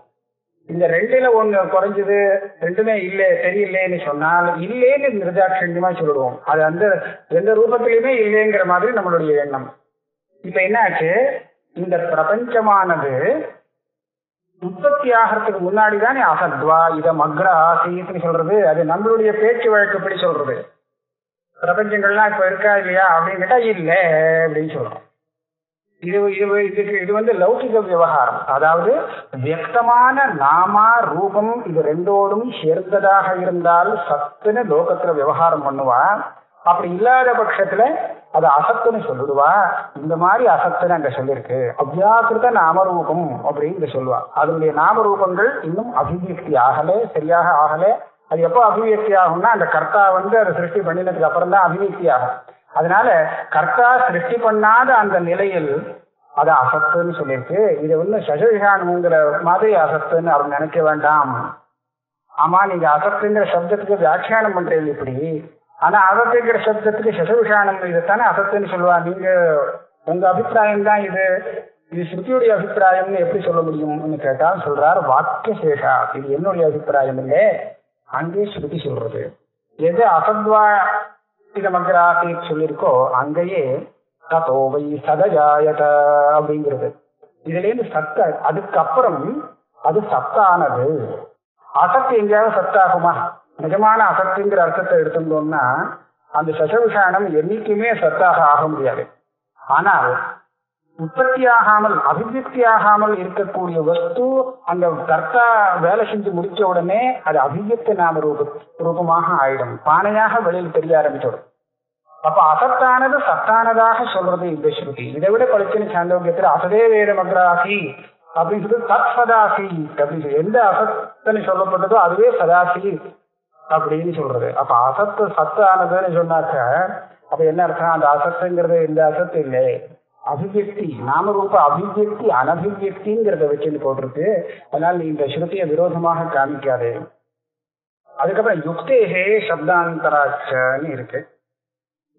இந்த 2ல ஒண்ணு குறைஞ்சது, 2மே இல்லை தெரியலேன்னு சொன்னால் இல்லேன்னு நிர்தாட்சண்யமா சொல்லுவோம். அது அந்த 2 ரூபத்திலுமே இல்லைங்கிற மாதிரி நம்மளுடைய எண்ணம். இப்ப என்னாச்சு, இந்த பிரபஞ்சமானது உற்பத்தி ஆகிறதுக்கு முன்னாடி தானே அசத்வா இத மக்ர ஆசீத்னு சொல்றது. அது நம்மளுடைய பேச்சு வழக்கப்படி சொல்றது. பிரபஞ்சங்கள்லாம் இப்ப இருக்கா இல்லையா அப்படின்னு கேட்டா இல்லை அப்படின்னு சொல்றோம். இது லௌகிக விவகாரம். அதாவது வியக்தமான நாமா ரூபம் இது 2ஓடும் சேர்ந்ததாக இருந்தால் சத்துன்னு லோகத்துல விவகாரம் பண்ணுவா. அப்படி இல்லாத பட்சத்துல அது அசத்துன்னு சொல்லிடுவா. இந்த மாதிரி அசத்துன்னு அங்க சொல்லியிருக்கு. அவ்யாக்கிருத நாமரூபம் அப்படின்னு சொல்லுவா. அதனுடைய நாமரூபங்கள் இன்னும் அபிவியக்தி ஆகல, சரியாக ஆகல. அது எப்போ அபிவியக்தி ஆகும்னா அந்த கர்த்தா அதை சிருஷ்டி பண்ணினதுக்கு அப்புறம் தான் அபிவியக்தி ஆகும். அதனால கர்த்தா சிருஷ்டி பண்ணாத அந்த நிலையில் அது அசத்துன்னு சொல்லியிருக்கு. இது சசவிஷானுங்கிற மாதிரி அசத்துன்னு அவர் நினைக்க வேண்டாம். ஆமா, நீங்க அசத்துங்கிற சப்தத்துக்கு வியாக்கியானம் பண்றீங்க இப்படி. ஆனா அசத்துங்கிற சப்தத்துக்கு சசவிஷானம் இதைத்தானே அசத்துன்னு சொல்லுவா. நீங்க உங்க அபிப்பிராயம் தான் இது ஸ்ருதியுடைய அபிப்பிராயம்னு எப்படி சொல்ல முடியும்னு கேட்டால் சொல்றார் வாக்கிய சேஷா. இது என்னுடைய அபிப்பிராயம் இல்லை, அங்கே ஸ்ருதி சொல்றது. எது அசத்வா இத மக்ராசி சொல்லியிருக்கோ அங்கேயே ததோவை சதஜாயத அப்படிங்கிறது. இதுல இருந்து சத்த, அதுக்கப்புறம் அது சத்தானது. அசத்து எங்கேயாவது சத்தாகுமா? நிஜமான அசத்துங்கிற அர்த்தத்தை எடுத்துட்டோம்னா அந்த சசவிஷானம் என்னைக்குமே சத்தாக ஆக முடியாது. ஆனால் உற்பத்தி ஆகாமல் அபிவியக்தி ஆகாமல் இருக்கக்கூடிய வஸ்து அந்த கர்த்தா வேலை செஞ்சு முடிச்ச உடனே அது அபிவியக்த நாம ரூபமாக ஆயிடும், பானையாக வெளியில் தெரிய ஆரம்பிச்சிடும். அப்ப அசத்தானது சத்தானதாக சொல்றது இந்த ஸ்ருதி. இதை விட பளிச்சுன்னு சாந்தோக்கியத்தில் அசதே வேத மக்ராசி அப்படின்னு சொல்லி தத் சதாசி அப்படின்னு சொல்லி எந்த அசத்தன்னு சொல்லப்பட்டதோ அதுவே சதாசி அப்படின்னு சொல்றது. அப்ப அசத்து சத்தானதுன்னு சொன்னாக்க அப்ப என்ன அர்த்தம்? அந்த அசத்துங்கிறது இந்த அசத்து இல்லை, அபிவியக்தி நாமரூப அபிவியக்தி அனபிவியக்திங்கிறத வச்சுன்னு போட்டிருக்கு. அதனால நீ இந்த ஸ்ருதியை விரோதமாக காமிக்காது. அதுக்கப்புறம் யுக்தேகே சப்தாந்தராட்சன்னு இருக்கு.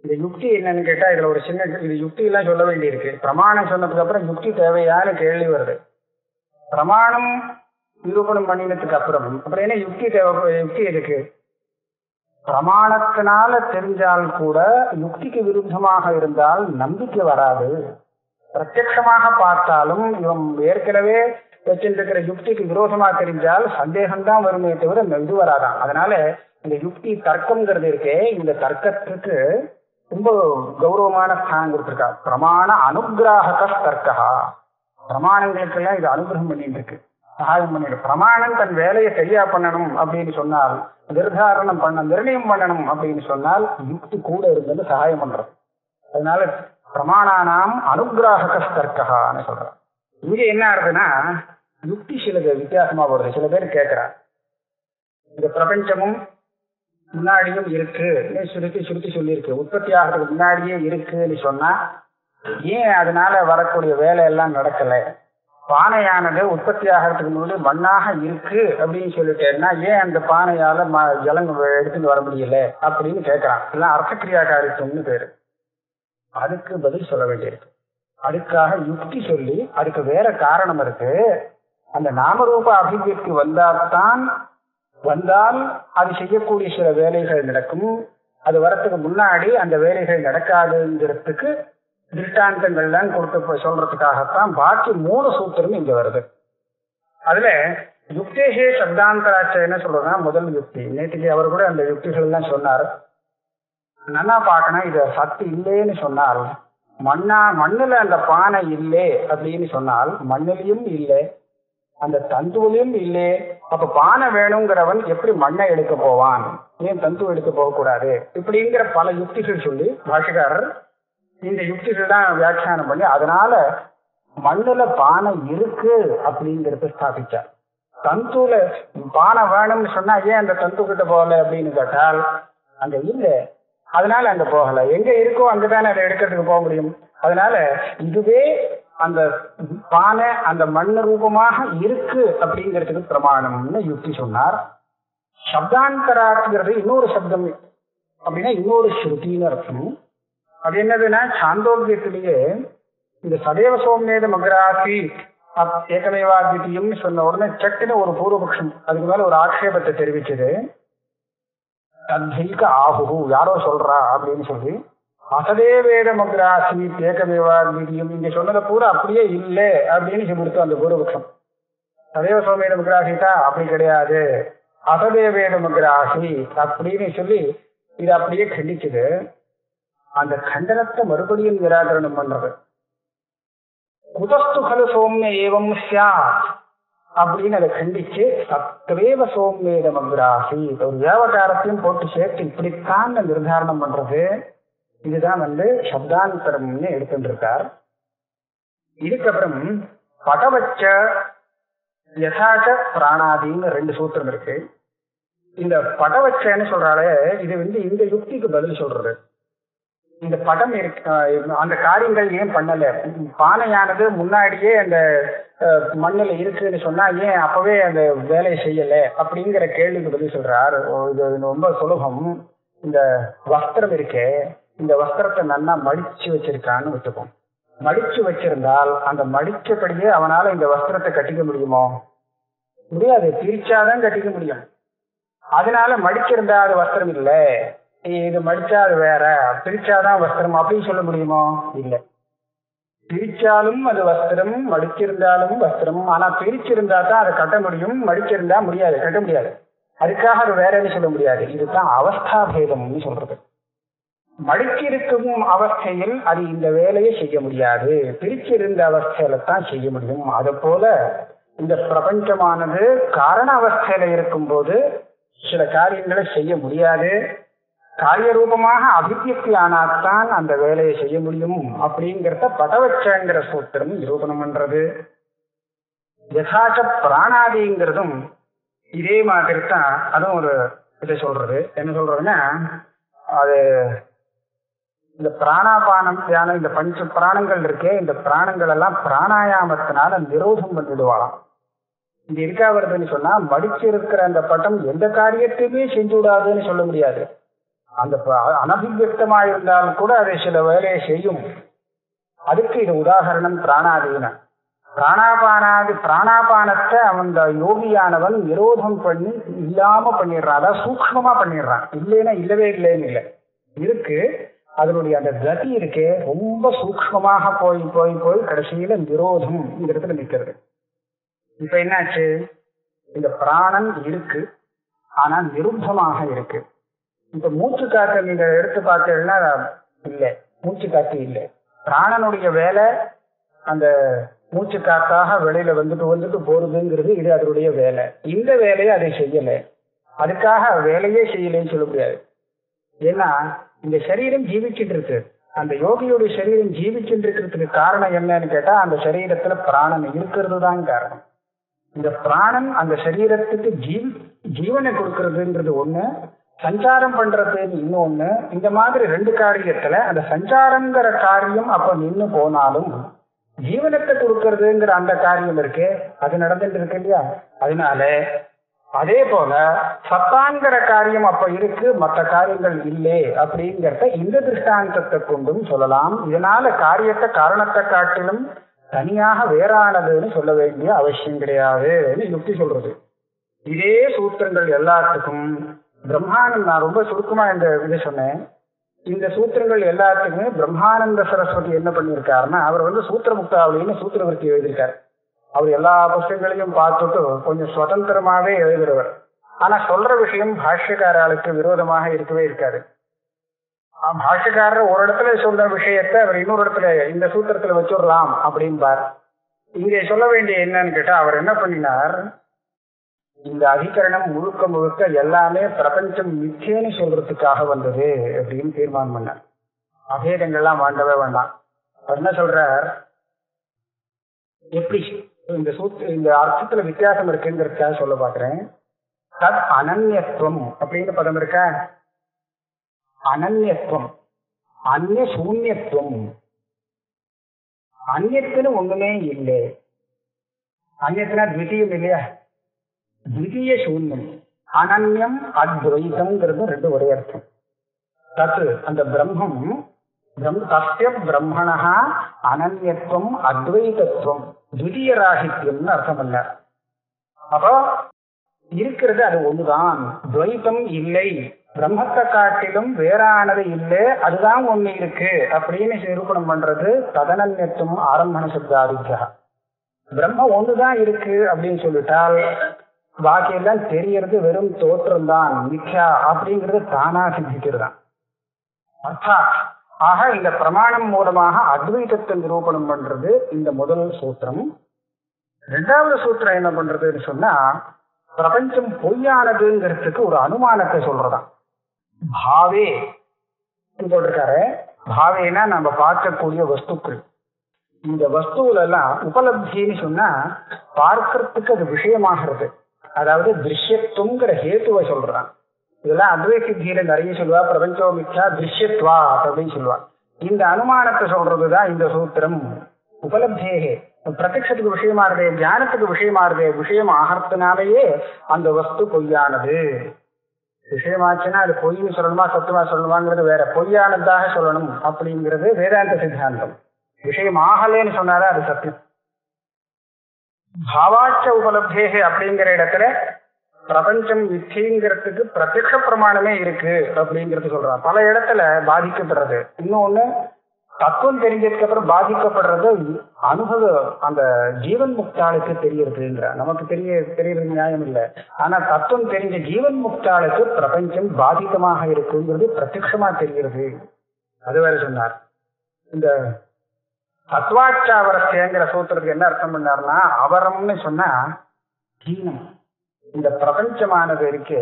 இந்த யுக்தி என்னன்னு கேட்டா இதுல ஒரு சின்ன இது யுக்தி எல்லாம் சொல்ல வேண்டி இருக்கு. பிரமாணம் சொன்னதுக்கு அப்புறம் யுக்தி தேவையான கேள்வி வருது. பிரமாணம் நிரூபணம் பண்ணினதுக்கு அப்புறம் என்ன யுக்தி தேவை? யுக்தி இருக்கு. பிரமாணத்தினால தெரிஞ்சால் கூட யுக்திக்கு விருத்தமாக இருந்தால் நம்பிக்கை வராது. பிரத்யட்சமாக பார்த்தாலும் இவன் ஏற்கனவே வச்சிருக்கிற யுக்திக்கு விரோதமா தெரிஞ்சால் சந்தேகம்தான் வருமே தவிர இது வராதான். அதனால இந்த யுக்தி தர்க்கம்ங்கிறது இருக்கே, இந்த தர்க்கத்துக்கு ரொம்ப கௌரவமான ஸ்தானம் கொடுத்திருக்கா. பிரமாண அனுகிராக தர்க்கா. பிரமாணங்களுக்கெல்லாம் இது அனுகிரகம் பண்ணிட்டு இருக்கு, சகாயம் பண்ணிட்டு. பிரமாணம் தன் வேலையை சரியா பண்ணணும் அப்படின்னு சொன்னால், நிர்தாரணம் நிர்ணயம் பண்ணணும் அப்படின்னு சொன்னால் யுக்தி கூட இருந்தது சகாயம் பண்றது. அதனால பிரமாணானாம் அனுகிராக தர்க்கான்னு சொல்ற. இங்க என்ன ஆகுதுன்னா யுக்தி சிலது வித்தியாசமா வருது. சில பேர் கேட்கிறார், இந்த பிரபஞ்சமும் முன்னாடியும் இருக்கு சுருத்தி சொல்லியிருக்கு, உற்பத்தி ஆகிறதுக்கு முன்னாடியே இருக்குன்னு சொன்னா ஏன் அதனால வரக்கூடிய வேலை எல்லாம் நடக்கல? பானையானது உற்பத்தி ஆகிறதுக்கு முன்னாடி மண்ணாக இருக்கு அப்படின்னு சொல்லிட்டேன்னா ஏன் அந்த பானையால ஜலம் எடுத்துட்டு வர முடியல அப்படின்னு கேட்கறான். எல்லாம் அர்த்தக்கிரியாகாரித்துவம்னு பேரு. அதுக்கு பதில் சொல்ல வேண்டியிருக்கு. அதுக்காக யுக்தி சொல்லி அதுக்கு வேற காரணம் இருக்கு. அந்த நாமரூப அபிவியக்தி வந்தால் அது செய்யக்கூடிய சில வேலைகள் நடக்கும். அது வரத்துக்கு முன்னாடி அந்த வேலைகள் நடக்காதுங்கிறதுக்கு திருஷ்டாந்தங்கள்லாம் கொடுத்து சொல்றதுக்காகத்தான் பாக்கி 3 சூத்திரம் இங்க வருது. அதுல யுக்தேகே சப்தாந்தராட்ச என்ன சொல்றதுன்னா முதல் யுக்தி. நேற்றுக்கு அவர் கூட அந்த யுக்திகள் எல்லாம் சொன்னார். நல்லா பார்க்கணும், இது சத்து இல்லைன்னு சொன்னால் மண்ணுல அந்த பானை இல்லை அப்படின்னு சொன்னால் மண்ணிலையும் இல்லை, அந்த தந்துவிலையும் இல்லை. அப்ப பானை வேணுங்கிறவன் எப்படி மண்ணை எடுக்க போவான்? ஏன் தந்து எடுக்க போகக்கூடாது? இப்படிங்கிற பல யுக்திகள் சொல்லி பாஷகாரர் இந்த யுக்திகள் தான் வியாக்கியானம் பண்ணி அதனால மண்ணுல பானை இருக்கு அப்படிங்கிறத ஸ்தாபிச்சார். தந்துல பானை வேணும்னு சொன்னா ஏன் அந்த தந்து கிட்ட போகல அப்படின்னு கேட்டால் அங்க இல்ல, அதனால அங்க போகல. எங்க இருக்கோ அங்கதானே அதை எடுக்கிறதுக்கு போக முடியும். அதனால இதுவே அந்த பானை அந்த மண் ரூபமாக இருக்கு அப்படிங்கிறதுக்கு பிரமாணம்னு யுக்தி சொன்னார். சப்தாந்தராத்துங்கிறது இன்னொரு சப்தம் அப்படின்னா இன்னொரு ஸ்ருதின்னு அர்த்தம். அது என்னதுன்னா சாந்தோக்கியத்திலேயே இந்த சதேவ சோமேத மகராசி ஏகமேவாத்விதீயம்னு சொன்ன உடனே சட்டுன்னு ஒரு பூர்வபக்ஷம் அதுக்கு மேல ஒரு ஆட்சேபத்தை தெரிவிச்சது. தத்தைக ஆஹு யாரோ சொல்றா அப்படின்னு சொல்லி அசதே வேத மகராசி ஏகமேவாத்விதீயம் இங்க சொன்னதை பூரா அப்படியே இல்லை அப்படின்னு சொல்லிடுத்து அந்த பூர்வபக்ஷம். சதேவ சோமேத மகராசிட்டா அப்படி கிடையாது, அசதே வேத மகராசி அப்படின்னு சொல்லி இது அப்படியே கண்டிச்சது. அந்த கண்டனத்தை மறுபடியும் நிராகரணம் பண்றது. குதஸ்து கலு சோம்ய ஏவம் சியாத் அப்படின்னு அதை கண்டிச்சு சத்வேவ சோம்யேத மக்ராசி ஒரு வியாபகாரத்தையும் போட்டு சேர்த்து இப்படித்தான் நிர்தாரணம் பண்றது. இதுதான் சப்தாந்தரம்னு எடுத்துட்டு இருக்கார். இதுக்கப்புறம் பகவச்ச யதாச்ச பிராணாதின்னு 2 சூத்திரம் இருக்கு. இந்த பகவச்சன்னு சொல்றாலே இது இந்த யுக்திக்கு பதில் சொல்றது. இந்த படம் அந்த காரியங்கள் ஏன் பண்ணல, பானையானது முன்னாடியே அந்த மண்ணில் இருக்குன்னு சொன்னா ஏன் அப்பவே அந்த வேலையை செய்யல அப்படிங்கிற கேள்விக்கு பதில் சொல்றார். இது ரொம்ப சுலபம். இந்த வஸ்திரம் இருக்கே, இந்த வஸ்திரத்தை நல்லா மடிச்சு வச்சிருக்கான்னு வச்சுப்போம். மடிச்சு வச்சிருந்தால் அந்த மடிச்சபடியே அவனால இந்த வஸ்திரத்தை கட்டிக்க முடியுமோ? முடியாது, பிரிச்சாதான் கட்டிக்க முடியும். அதனால மடிச்சிருந்தா அது வஸ்திரம் இல்லை, இது மடிச்சா அது வேற, பிரிச்சாதான் வஸ்திரம் அப்படின்னு சொல்ல முடியுமோ? இல்லை. பிரிச்சாலும் அது வஸ்திரம், மடிச்சிருந்தாலும் வஸ்திரம். ஆனா பிரிச்சிருந்தா தான் அதை கட்ட முடியும், மடிச்சிருந்தா முடியாது, கட்ட முடியாது. அதுக்காக அது வேறன்னு சொல்ல முடியாது. இதுதான் அவஸ்தா பேதம்னு சொல்றது. மடிச்சிருக்கும் அவஸ்தையில் அது இந்த வேலையை செய்ய முடியாது, பிரிச்சிருந்த அவஸ்தையில தான் செய்ய முடியும். அது போல இந்த பிரபஞ்சமானது காரண அவஸ்தையில இருக்கும் போது சில காரியங்களை செய்ய முடியாது, காரிய ரூபமாக அபிவியக்தி ஆனாத்தான் அந்த வேலையை செய்ய முடியும் அப்படிங்கிறத படவச்சங்கிற சூத்திரம் நிரூபணம் பண்றது. யதாச்ச பிராணாதிங்கிறதும் இதே மாதிரி தான். அதுவும் ஒரு இதை சொல்றது. என்ன சொல்றதுன்னா, அது இந்த பிராணாபானம் தியானம், இந்த பஞ்ச பிராணங்கள் இருக்கே, இந்த பிராணங்கள் எல்லாம் பிராணாயாமத்தினால நிரோதம் பண்ணிடுவாளாம். இது இருக்கா வருதுன்னு சொன்னா மடிச்சிருக்கிற அந்த பட்டம் எந்த காரியத்தையுமே செஞ்சு விடாதுன்னு சொல்ல முடியாது. அந்த அனபிவியக்தமா இருந்தாலும் கூட அதை சில வேலையை செய்யும். அதுக்கு இது உதாரணம் பிராணாதீன. பிராணாபானத்தை அந்த யோகியானவன் நிரோதம் பண்ணி இல்லாம பண்ணிடுறான், அதாவது சூக்ஷ்மமா பண்ணிடுறான். இல்லைன்னா இல்லவே இல்லைன்னு இல்லை, இருக்கு. அதனுடைய அந்த கதி இருக்கே ரொம்ப சூக்ஷ்மமாக போய் போய் போய் கடைசியில நிரோதம்ங்கிறதுல நிற்கிறது. இப்ப என்னாச்சு, இந்த பிராணன் இருக்கு ஆனா நிருத்தமாக இருக்கு. இப்ப மூச்சு காற்றை நீங்க எடுத்து பார்த்தீங்கன்னா இல்லை, மூச்சு காற்று இல்லை. பிராணனுடைய வேலை அந்த மூச்சு காற்றாக வெளியில வந்துட்டு போறதுங்கிறது இது அதனுடைய வேலை. இந்த வேலையை அதை செய்யல, அதுக்காக வேலையே செய்யலைன்னு சொல்ல முடியாது. ஏன்னா இந்த சரீரம் ஜீவிச்சுட்டு இருக்கு. அந்த யோகியோடைய சரீரம் ஜீவிச்சுட்டு இருக்கிறதுக்கு காரணம் என்னன்னு கேட்டா அந்த சரீரத்துல பிராணன் இருக்கிறது தான் காரணம். இந்த பிராணன் அந்த சரீரத்துக்கு ஜீவனை கொடுக்கறதுன்றது ஒண்ணு, சஞ்சாரம் பண்றது இன்னொன்னு. இந்த மாதிரி 2 காரியத்துல அந்த சஞ்சாரங்கிற காரியம் அப்ப நின்று போனாலும் ஜீவனத்தை கொடுக்கறதுங்கிற அந்த காரியம் இருக்கு, அது நடந்துட்டு இருக்கு இல்லையா? அதனால அதே போல சத்தாங்கிற காரியம் அப்ப இருக்கு, மற்ற காரியங்கள் இல்லை அப்படிங்கிறத இந்த திருஷ்டாந்தத்தை கொண்டும் சொல்லலாம். இதனால காரியத்தை காரணத்தை காட்டிலும் தனியாக வேறானதுன்னு சொல்ல வேண்டிய அவசியம் கிடையாதுன்னு யுக்தி சொல்றது. இதே சூத்திரங்கள் எல்லாத்துக்கும் பிரம்மானந்த, நான் ரொம்ப சுருக்கமா இந்த இதை சொன்னேன். இந்த சூத்திரங்கள் எல்லாத்துக்குமே பிரம்மானந்த சரஸ்வதி என்ன பண்ணியிருக்காருன்னா, அவர் சூத்திர முக்தாவளின்னு சூத்திரவர்த்தி எழுதியிருக்காரு. அவர் எல்லா புத்தகங்களையும் பார்த்துட்டு கொஞ்சம் சுதந்திரமாவே எழுதுறவர். ஆனா சொல்ற விஷயம் பாஷ்யக்காரர்களுக்கு விரோதமாக இருக்கவே இருக்காது. பாஷ்யக்காரர் ஒரு இடத்துல சொல்ற விஷயத்தை அவர் இன்னொரு இடத்துல இந்த சூத்திரத்துல வச்சுடலாம் அப்படின்பார். இங்கே சொல்ல வேண்டிய என்னன்னு கேட்டா, அவர் என்ன பண்ணினார், இந்த அதிகரணம் முழுக்க முழுக்க எல்லாமே பிரபஞ்சம் மிச்சேன்னு சொல்றதுக்காக வந்தது அப்படின்னு தீர்மானம் பண்ணார். அபேதங்கள்லாம் வேண்டவே வேண்டாம். என்ன சொல்றார், எப்படி இந்த அர்த்தத்துல வித்தியாசம் இருக்குங்கிறதுக்காக சொல்ல பாக்குறேன். தத் அனன்யத்துவம் அப்படின்னு பதம் இருக்க, அனன்யத்துவம், அந்நிய சூன்யத்துவம், அந்நியத்துன்னு ஒண்ணுமே இல்லை. அந்நியத்துனா த்விதீயம் இல்லையா, த்விதீய சூன்யம். அனன்யம் அத்வைதம்ங்கிறது ரெண்டு ஒரே அர்த்தம். தத்து அந்த பிரம்மம், தஸ்ய பிரம்மணா அனன்யத்துவம் அத்வைதத்துவம் த்விதீய ராகித்யம்னு அர்த்தம் அல்ல. அப்போ இருக்கிறது அது ஒண்ணுதான், துவைத்தம் இல்லை, பிரம்மத்தை காட்டிலும் வேறானது இல்லை, அதுதான் ஒண்ணு இருக்கு அப்படின்னு நிரூபணம் பண்றது ததனன்யத்துவம் ஆரம்பண சப்தாதித்யா. பிரம்ம ஒண்ணுதான் இருக்கு அப்படின்னு சொல்லிட்டால் பாக்கியெல்லாம் தெரியறது வெறும் தோற்றம் தான், மித்யா அப்படிங்கிறது தானா சித்திக்கிறதான். அர்த்தாத் ஆக இந்த பிரமாணம் மூலமாக அத்வைதத்தை நிரூபணம் பண்றது இந்த முதல் சூத்திரம். இரண்டாவது சூத்திரம் என்ன பண்றதுன்னு சொன்னா, பிரபஞ்சம் பொய்யானதுங்கிறதுக்கு ஒரு அனுமானத்தை சொல்றதான். பாவே சொல்றாரு. பாவேனா நம்ம பார்க்கக்கூடிய வஸ்துக்கள், இந்த வஸ்துவில எல்லாம் உபலப்தின்னு சொன்னா பார்க்கறதுக்கு அது விஷயமாகிறது, அதாவது திருஷ்யத்துவங்கிற ஹேத்துவை சொல்றான். இதெல்லாம் அத்வைத சித்தியில நிறைய சொல்லுவா, பிரபஞ்சோ மித்யா திருஷ்யத்வா அப்படின்னு சொல்லுவா. இந்த அனுமானத்தை சொல்றதுதான் இந்த சூத்திரம். உபலப்தேகே, பிரத்யக்ஷத்துக்கு விஷயமா இருதே, ஞானத்துக்கு விஷயமா இருதே, விஷயம் ஆகிறதுனாலேயே அந்த வஸ்து பொய்யானது. விஷயமாச்சுன்னா அது பொய்னு சொல்லணுமா சத்துவா சொல்லணுமாங்கிறது வேற, பொய்யானதாக சொல்லணும் அப்படிங்கிறது வேதாந்த சித்தாந்தம். விஷயம் ஆகலேன்னு சொன்னாதான் அது சத்தியம். பாவாச்ச உபலப்தேகே அப்படிங்கிற இடத்துல பிரபஞ்சம் மித்திங்கிறதுக்கு பிரத்யக்ஷ பிரமாணமே இருக்கு அப்படிங்கிறது சொல்றான். பல இடத்துல பாதிக்கப்படுறது. இன்னொன்னு தத்துவம் தெரிஞ்சதுக்கு அப்புறம் பாதிக்கப்படுறது அனுபவ அந்த ஜீவன் முக்தாளுக்கு தெரியறதுங்கிற. நமக்கு தெரியறது நியாயம் இல்லை, ஆனா தத்துவம் தெரிஞ்ச ஜீவன் முக்தாளுக்கு பிரபஞ்சம் பாதிதமாக இருக்குங்கிறது பிரத்யக்ஷமா தெரிகிறது. அது வேற சொன்னார். இந்த தத்வாச்சாவரஸ்யங்கிற சூத்திரத்துக்கு என்ன அர்த்தம் பண்ணார்னா, அவரம்னு சொன்னா தீனம். இந்த பிரபஞ்சமானது இருக்கு,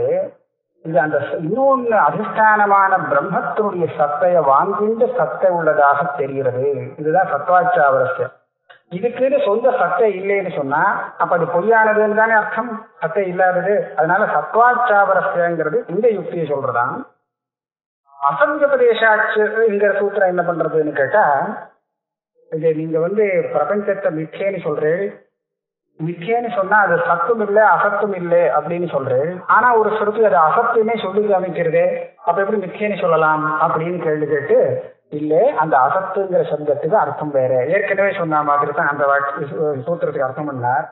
இது அந்த இன்னொன்னு அதிஷ்டானமான பிரம்மத்தினுடைய சத்தைய வாங்கின்ற சத்தை உள்ளதாக தெரிகிறது. இதுதான் சத்வாச்சாவரஸ்யம். இதுக்குன்னு சொந்த சத்தை இல்லைன்னு சொன்னா அப்ப அது பொய்யானதுன்னு தானே அர்த்தம், சத்தை இல்லாதது. அதனால சத்வாச்சாவரஸ்யங்கிறது இந்த யுக்தியை சொல்றதான். அசங்கபதேசாச்சுங்கிற சூத்திரம் என்ன பண்றதுன்னு கேட்டா, இது நீங்க பிரபஞ்சத்தை மிச்சேன்னு சொல்றேன், மிச்சேன்னு சொன்னா அது சத்தும் இல்லை அசத்தும் இல்லை அப்படின்னு சொல்றேன். ஆனா ஒரு ஸ்ருதி அது அசத்துமே சொல்லி காமிக்கிறது, அப்ப எப்படி மிச்சேன்னு சொல்லலாம் அப்படின்னு கேள்வி கேட்டு, இல்லை அந்த அசத்துங்கிற சப்தத்துக்கு அர்த்தம் வேற. ஏற்கனவே சொன்ன மாதிரி தான் அந்த சூத்திரத்துக்கு அர்த்தம் பண்ணார்.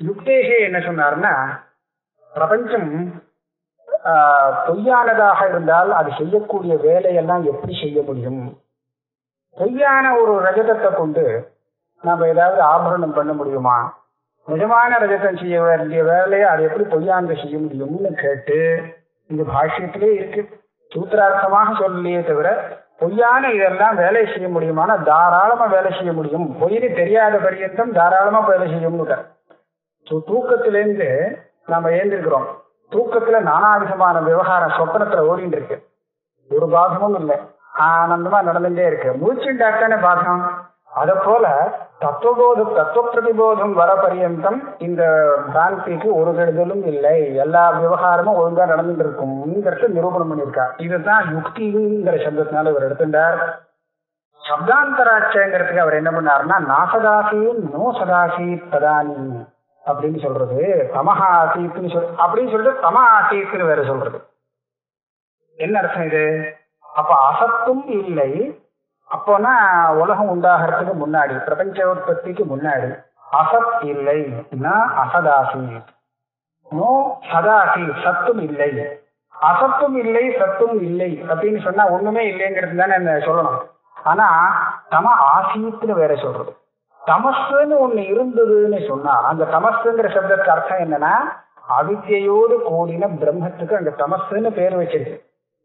யுக்தேகே என்ன சொன்னார்னா, பிரபஞ்சம் பொய்யானதாக இருந்தால் அது செய்யக்கூடிய வேலையெல்லாம் எப்படி செய்ய முடியும்? பொய்யான ஒரு ரஜதத்தை கொண்டு நம்ம ஏதாவது ஆபரணம் பண்ண முடியுமா? நிஜமான ரஜதம் செய்ய வேண்டிய வேலையை அது எப்படி பொய்யானதை செய்ய முடியும்னு கேட்டு, இந்த பாஷ்யத்திலே இருக்கு. சூத்திரார்த்தமாக சொல்லலையே தவிர பொய்யான இதெல்லாம் வேலை செய்ய முடியுமானா தாராளமா வேலை செய்ய முடியும். பொய்னு தெரியாத பரியந்தம் தாராளமா வேலை செய்யும்னு. தூக்கத்திலேருந்து நாம ஏந்திருக்கிறோம். தூக்கத்துல நானாவிதமான விவகாரம் சொப்பனத்துல ஓடிட்டு இருக்கு, ஒரு பாதமும் இல்லை, ஆனந்தமா நடந்துட்டே இருக்கு. முழிச்சுட்டாத்தானே பாதம். அத போல தத்துவ பிரதிபோதம் வர பரியந்தம் இந்த பிராந்திக்கு ஒரு கெடுதலும் இல்லை, எல்லா விவகாரமும் ஒழுங்கா நடந்துட்டு இருக்கும்ங்கிறத நிரூபணம் பண்ணியிருக்கா. இதுதான் யுக்திங்கிற சப்தத்தினால இவர் எடுத்துட்டார். சப்தாந்தராட்சங்கிறதுக்கு அவர் என்ன பண்ணாருன்னா, நாசதாசியும் நோ சதாசி ததானி அப்படின்னு சொல்றது, தமஹா ஆசீத்னு அப்படின்னு சொல்லிட்டு தம ஆசீத்னு வேற சொல்றது. என்ன அர்த்தம் இது? அப்ப அசத்தும் இல்லை. அப்போனா உலகம் உண்டாகிறதுக்கு முன்னாடி, பிரபஞ்ச உற்பத்திக்கு முன்னாடி அசத் இல்லை, அசதாசி. நோ சதாசி, சத்தும் இல்லை. அசத்தும் இல்லை சத்தும் இல்லை அப்படின்னு சொன்னா ஒண்ணுமே இல்லைங்கிறது தானே சொல்லணும். ஆனா தம ஆசீத்னு வேற சொல்றது. தமஸ்ன்னு ஒண்ணு இருந்ததுன்னு சொன்னா அந்த தமஸ்ங்கிற சப்தத்துக்கு அர்த்தம் என்னன்னா, அவித்யோடு கூடின பிரம்மத்துக்கு அங்க தமஸ்ன்னு பேர் வச்சிருக்கு.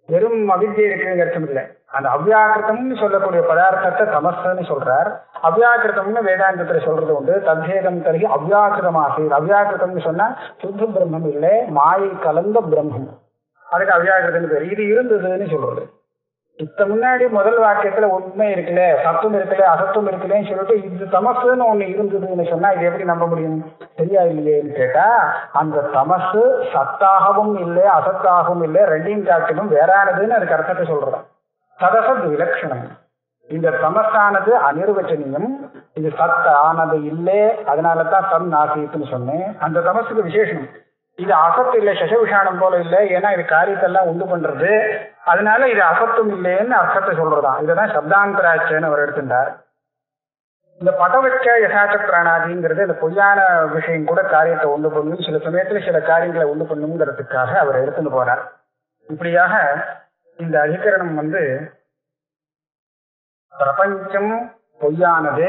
வெறும் அவித்யை இருக்குங்கிற அர்த்தம் இல்லை. அந்த அவ்யாக்கிருத்தம்னு சொல்லக்கூடிய பதார்த்தத்தை தமஸ்ன்னு சொல்றார். அவ்யாக்கிருத்தம்னு வேதாந்தத்துல சொல்றது உண்டு. தத்வேதம் தருகி அவ்யாக்கிருதமாசி. அவ்யாக்கிருத்தம்னு சொன்னா சுத்த பிரம்மம் இல்லை, மாயை கலந்த பிரம்மம், அதுக்கு அவ்யாக்கிருத்தம்னு பேர். இது இருந்ததுன்னு சொல்றது. இப்ப முன்னாடி முதல் வாக்கியத்துல உண்மை இருக்குல்ல, சத்தும் இருக்குல்ல, அசத்தும் இருக்குல்லன்னு சொல்லிட்டு இது தமசுன்னு ஒண்ணு இருந்ததுன்னு சொன்னா இது எப்படி நம்ப முடியும்? சரியா இல்லையேன்னு கேட்டா, அந்த தமசு சத்தாகவும் இல்லை அசத்தாகவும் இல்லை, ரெண்டையும் காட்டிலும் வேறானதுன்னு அதுக்கு அர்த்தத்தை சொல்றோம். சதசத் விலட்சணம். இந்த தமசானது அனிர்வச்சனியம், இது சத் ஆனது இல்லை, அதனாலதான் தம் நாசித்துன்னு சொன்னேன். அந்த தமசுக்கு விசேஷம். இது அசத்து இல்லை, சசவிஷானம் போல இல்லை, ஏன்னா இது காரியத்தெல்லாம் உண்டு பண்றது, அதனால இது அசத்தும் இல்லைன்னு அர்த்தத்தை சொல்றதான். இதுதான் சப்தாந்தராட்சன்னு அவர் எடுத்துட்டார். இந்த படவச்ச யசாச்ச பிராணாதிங்கிறது இந்த பொய்யான விஷயம் கூட காரியத்தை உண்டு பண்ணும், சில சமயத்துல சில காரியங்களை உண்டு பண்ணுங்கிறதுக்காக அவர் எடுத்துன்னு போறார். இப்படியாக இந்த அதிகரணம் பிரபஞ்சம் பொய்யானது,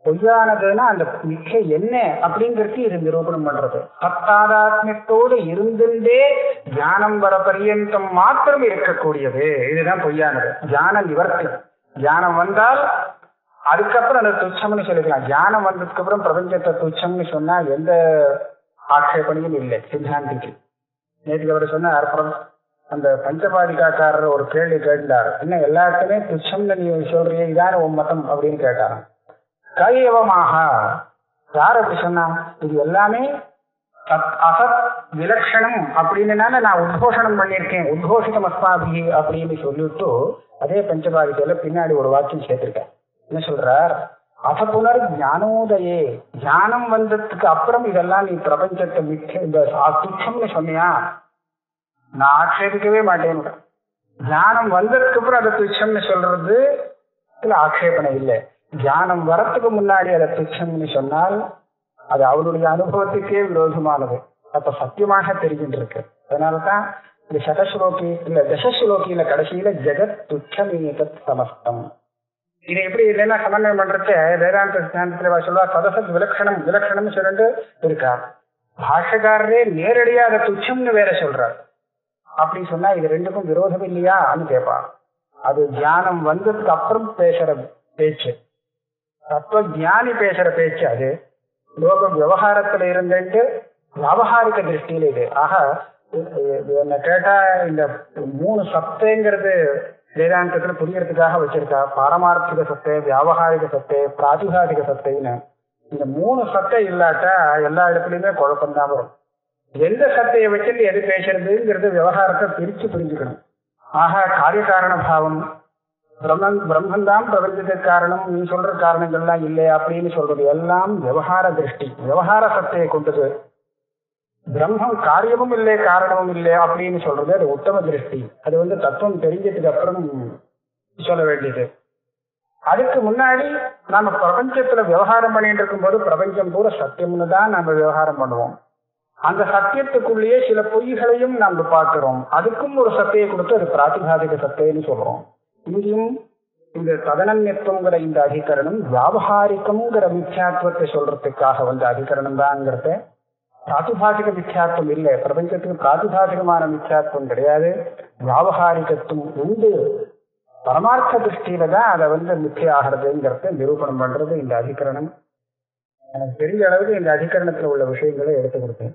பொய்யானதுன்னா அந்த மிச்ச என்ன அப்படிங்கிறது இது நிரூபணம் பண்றது. சத்தாதாத்மியத்தோடு இருந்துட்டே ஞானம் வர பரியந்தம் மாத்திரம் இருக்கக்கூடியது, இதுதான் பொய்யானது. ஞான நிவர்த்தி. ஞானம் வந்தால் அதுக்கப்புறம் அந்த துச்சம்னு சொல்லிக்கலாம். ஞானம் வந்ததுக்கு அப்புறம் பிரபஞ்சத்தை துச்சம்னு சொன்னா எந்த ஆட்சேபனையும் இல்லை சித்தாந்திக்கு. நேற்றுக்கு அவர் சொன்னார், அந்த பஞ்சபாதிகாக்காரர் ஒரு கேள்வி கேட்டார், என்ன எல்லாருக்குமே துச்சம்னு நீ சொல்றீங்க, இதான உன் மதம் அப்படின்னு கேட்டாராம். கையவமாக யார் அப்படி சொன்னா? இது எல்லாமே அசத் விலட்சணம் அப்படின்னு நான் உத்கோஷணம் பண்ணியிருக்கேன், உத்கோஷிதம் அஸ்மாபி அப்படின்னு சொல்லிட்டு அதே பஞ்சபாதிகையில பின்னாடி ஒரு வாக்கியம் சேர்த்திருக்கேன். என்ன சொல்றார்? அசப்புணர் ஞானோதயே, ஞானம் வந்ததுக்கு அப்புறம் இதெல்லாம் நீ பிரபஞ்சத்தை மிக்க இந்த துச்சம்னு சொன்னியா? நான் ஆட்சேபிக்கவே மாட்டேன். ஞானம் வந்ததுக்கு அப்புறம் அதை துச்சம்னு சொல்றது ஆட்சேபனை இல்லை. ஞானம் வரத்துக்கு முன்னாடி அதை துச்சம்னு சொன்னால் அது அவருடைய அனுபவத்துக்கே விரோதமானது. அப்ப சத்தியமாக தெரிகின்றிருக்கு. அதனாலதான் இந்த சதஸ்லோகி இல்ல தசஸ்லோகியில கடைசியில ஜெகத் துச்சமேதத் சமஸ்தம். இதை எப்படி இல்லைன்னா சமன்வயம் பண்றது வேதாந்த சித்தாந்தத்துல சொல்லுவா சதசத் விலட்சணம் விலட்சணம் சொல்லிட்டு இருக்கார். பாஷகாரரே நேரடியா அதை துச்சம்னு வேற சொல்றார். அப்படி சொன்னா இது ரெண்டுக்கும் விரோதம் இல்லையான்னு கேட்பார். அது தியானம் வந்ததுக்கு அப்புறம் பேசுற பேச்சு, தத்துவ ஞானி பேசுற பேச்சு. அது லோக விவகாரத்துல இருந்துட்டு வியாபகாரிக திருஷ்டியில இது. ஆக என்ன கேட்டா இந்த 3 சத்தைங்கிறது வேதாந்தத்துல புரியறதுக்காக வச்சிருக்கா. பாரமார்த்திக சத்தை, வியாபகாரிக சத்தை, பிராதிபாதிக சத்தைன்னு. இந்த 3 சத்தை இல்லாட்டா எல்லா இடத்துலயுமே குழப்பம்தான் வரும். எந்த சத்தையை வச்சுட்டு எது பேசுறதுங்கிறது விவகாரத்தை பிரிச்சு புரிஞ்சுக்கணும். ஆக காரிய காரண பாவம், பிரம்மந்தான் பிரபஞ்சத்துக்கு காரணம், நீ சொல்ற காரணங்கள்லாம் இல்லை அப்படின்னு சொல்றது எல்லாம் விவகார திருஷ்டி, விவகார சத்தையை கொண்டது. பிரம்மம் காரியமும் இல்லை காரணமும் இல்லை அப்படின்னு சொல்றது அது உத்தம திருஷ்டி. அது தத்துவம் தெரிஞ்சதுக்கு அப்புறம் சொல்ல வேண்டியது. அதுக்கு முன்னாடி நாம பிரபஞ்சத்துல விவகாரம் பண்ணிட்டு இருக்கும் போது பிரபஞ்சம் பூரா சத்தியம்னு தான் நம்ம விவகாரம் பண்ணுவோம். அந்த சத்தியத்துக்குள்ளேயே சில பொய்களையும் நாம பார்க்கிறோம். அதுக்கும் ஒரு சத்தையை கொடுத்து அது பிராதிபாதிக சத்தைன்னு சொல்றோம். இங்கேயும் இந்த ததனன்யத்துவங்கிற இந்த அதிகரணம் வியாபகாரிகம்ங்கிற மித்யாத்வத்தை சொல்றதுக்காக வந்த அதிகரணம் தான்ங்கிறத. பிராதிபாதிக மித்யாத்வம் இல்லை, பிரபஞ்சத்துக்கு பிராதிபாதிகமான மித்யாத்வம் கிடையாது, வியாபகாரிகத்துவம் உண்டு. பரமார்த்த திருஷ்டியில தான் அதை மித்திய ஆகிறதுங்கிறத நிரூபணம் பண்றது இந்த அதிகரணம். எனக்கு தெரிஞ்ச அளவுக்கு இந்த அதிகரணத்துல உள்ள விஷயங்களை எடுத்து கொடுத்தேன்.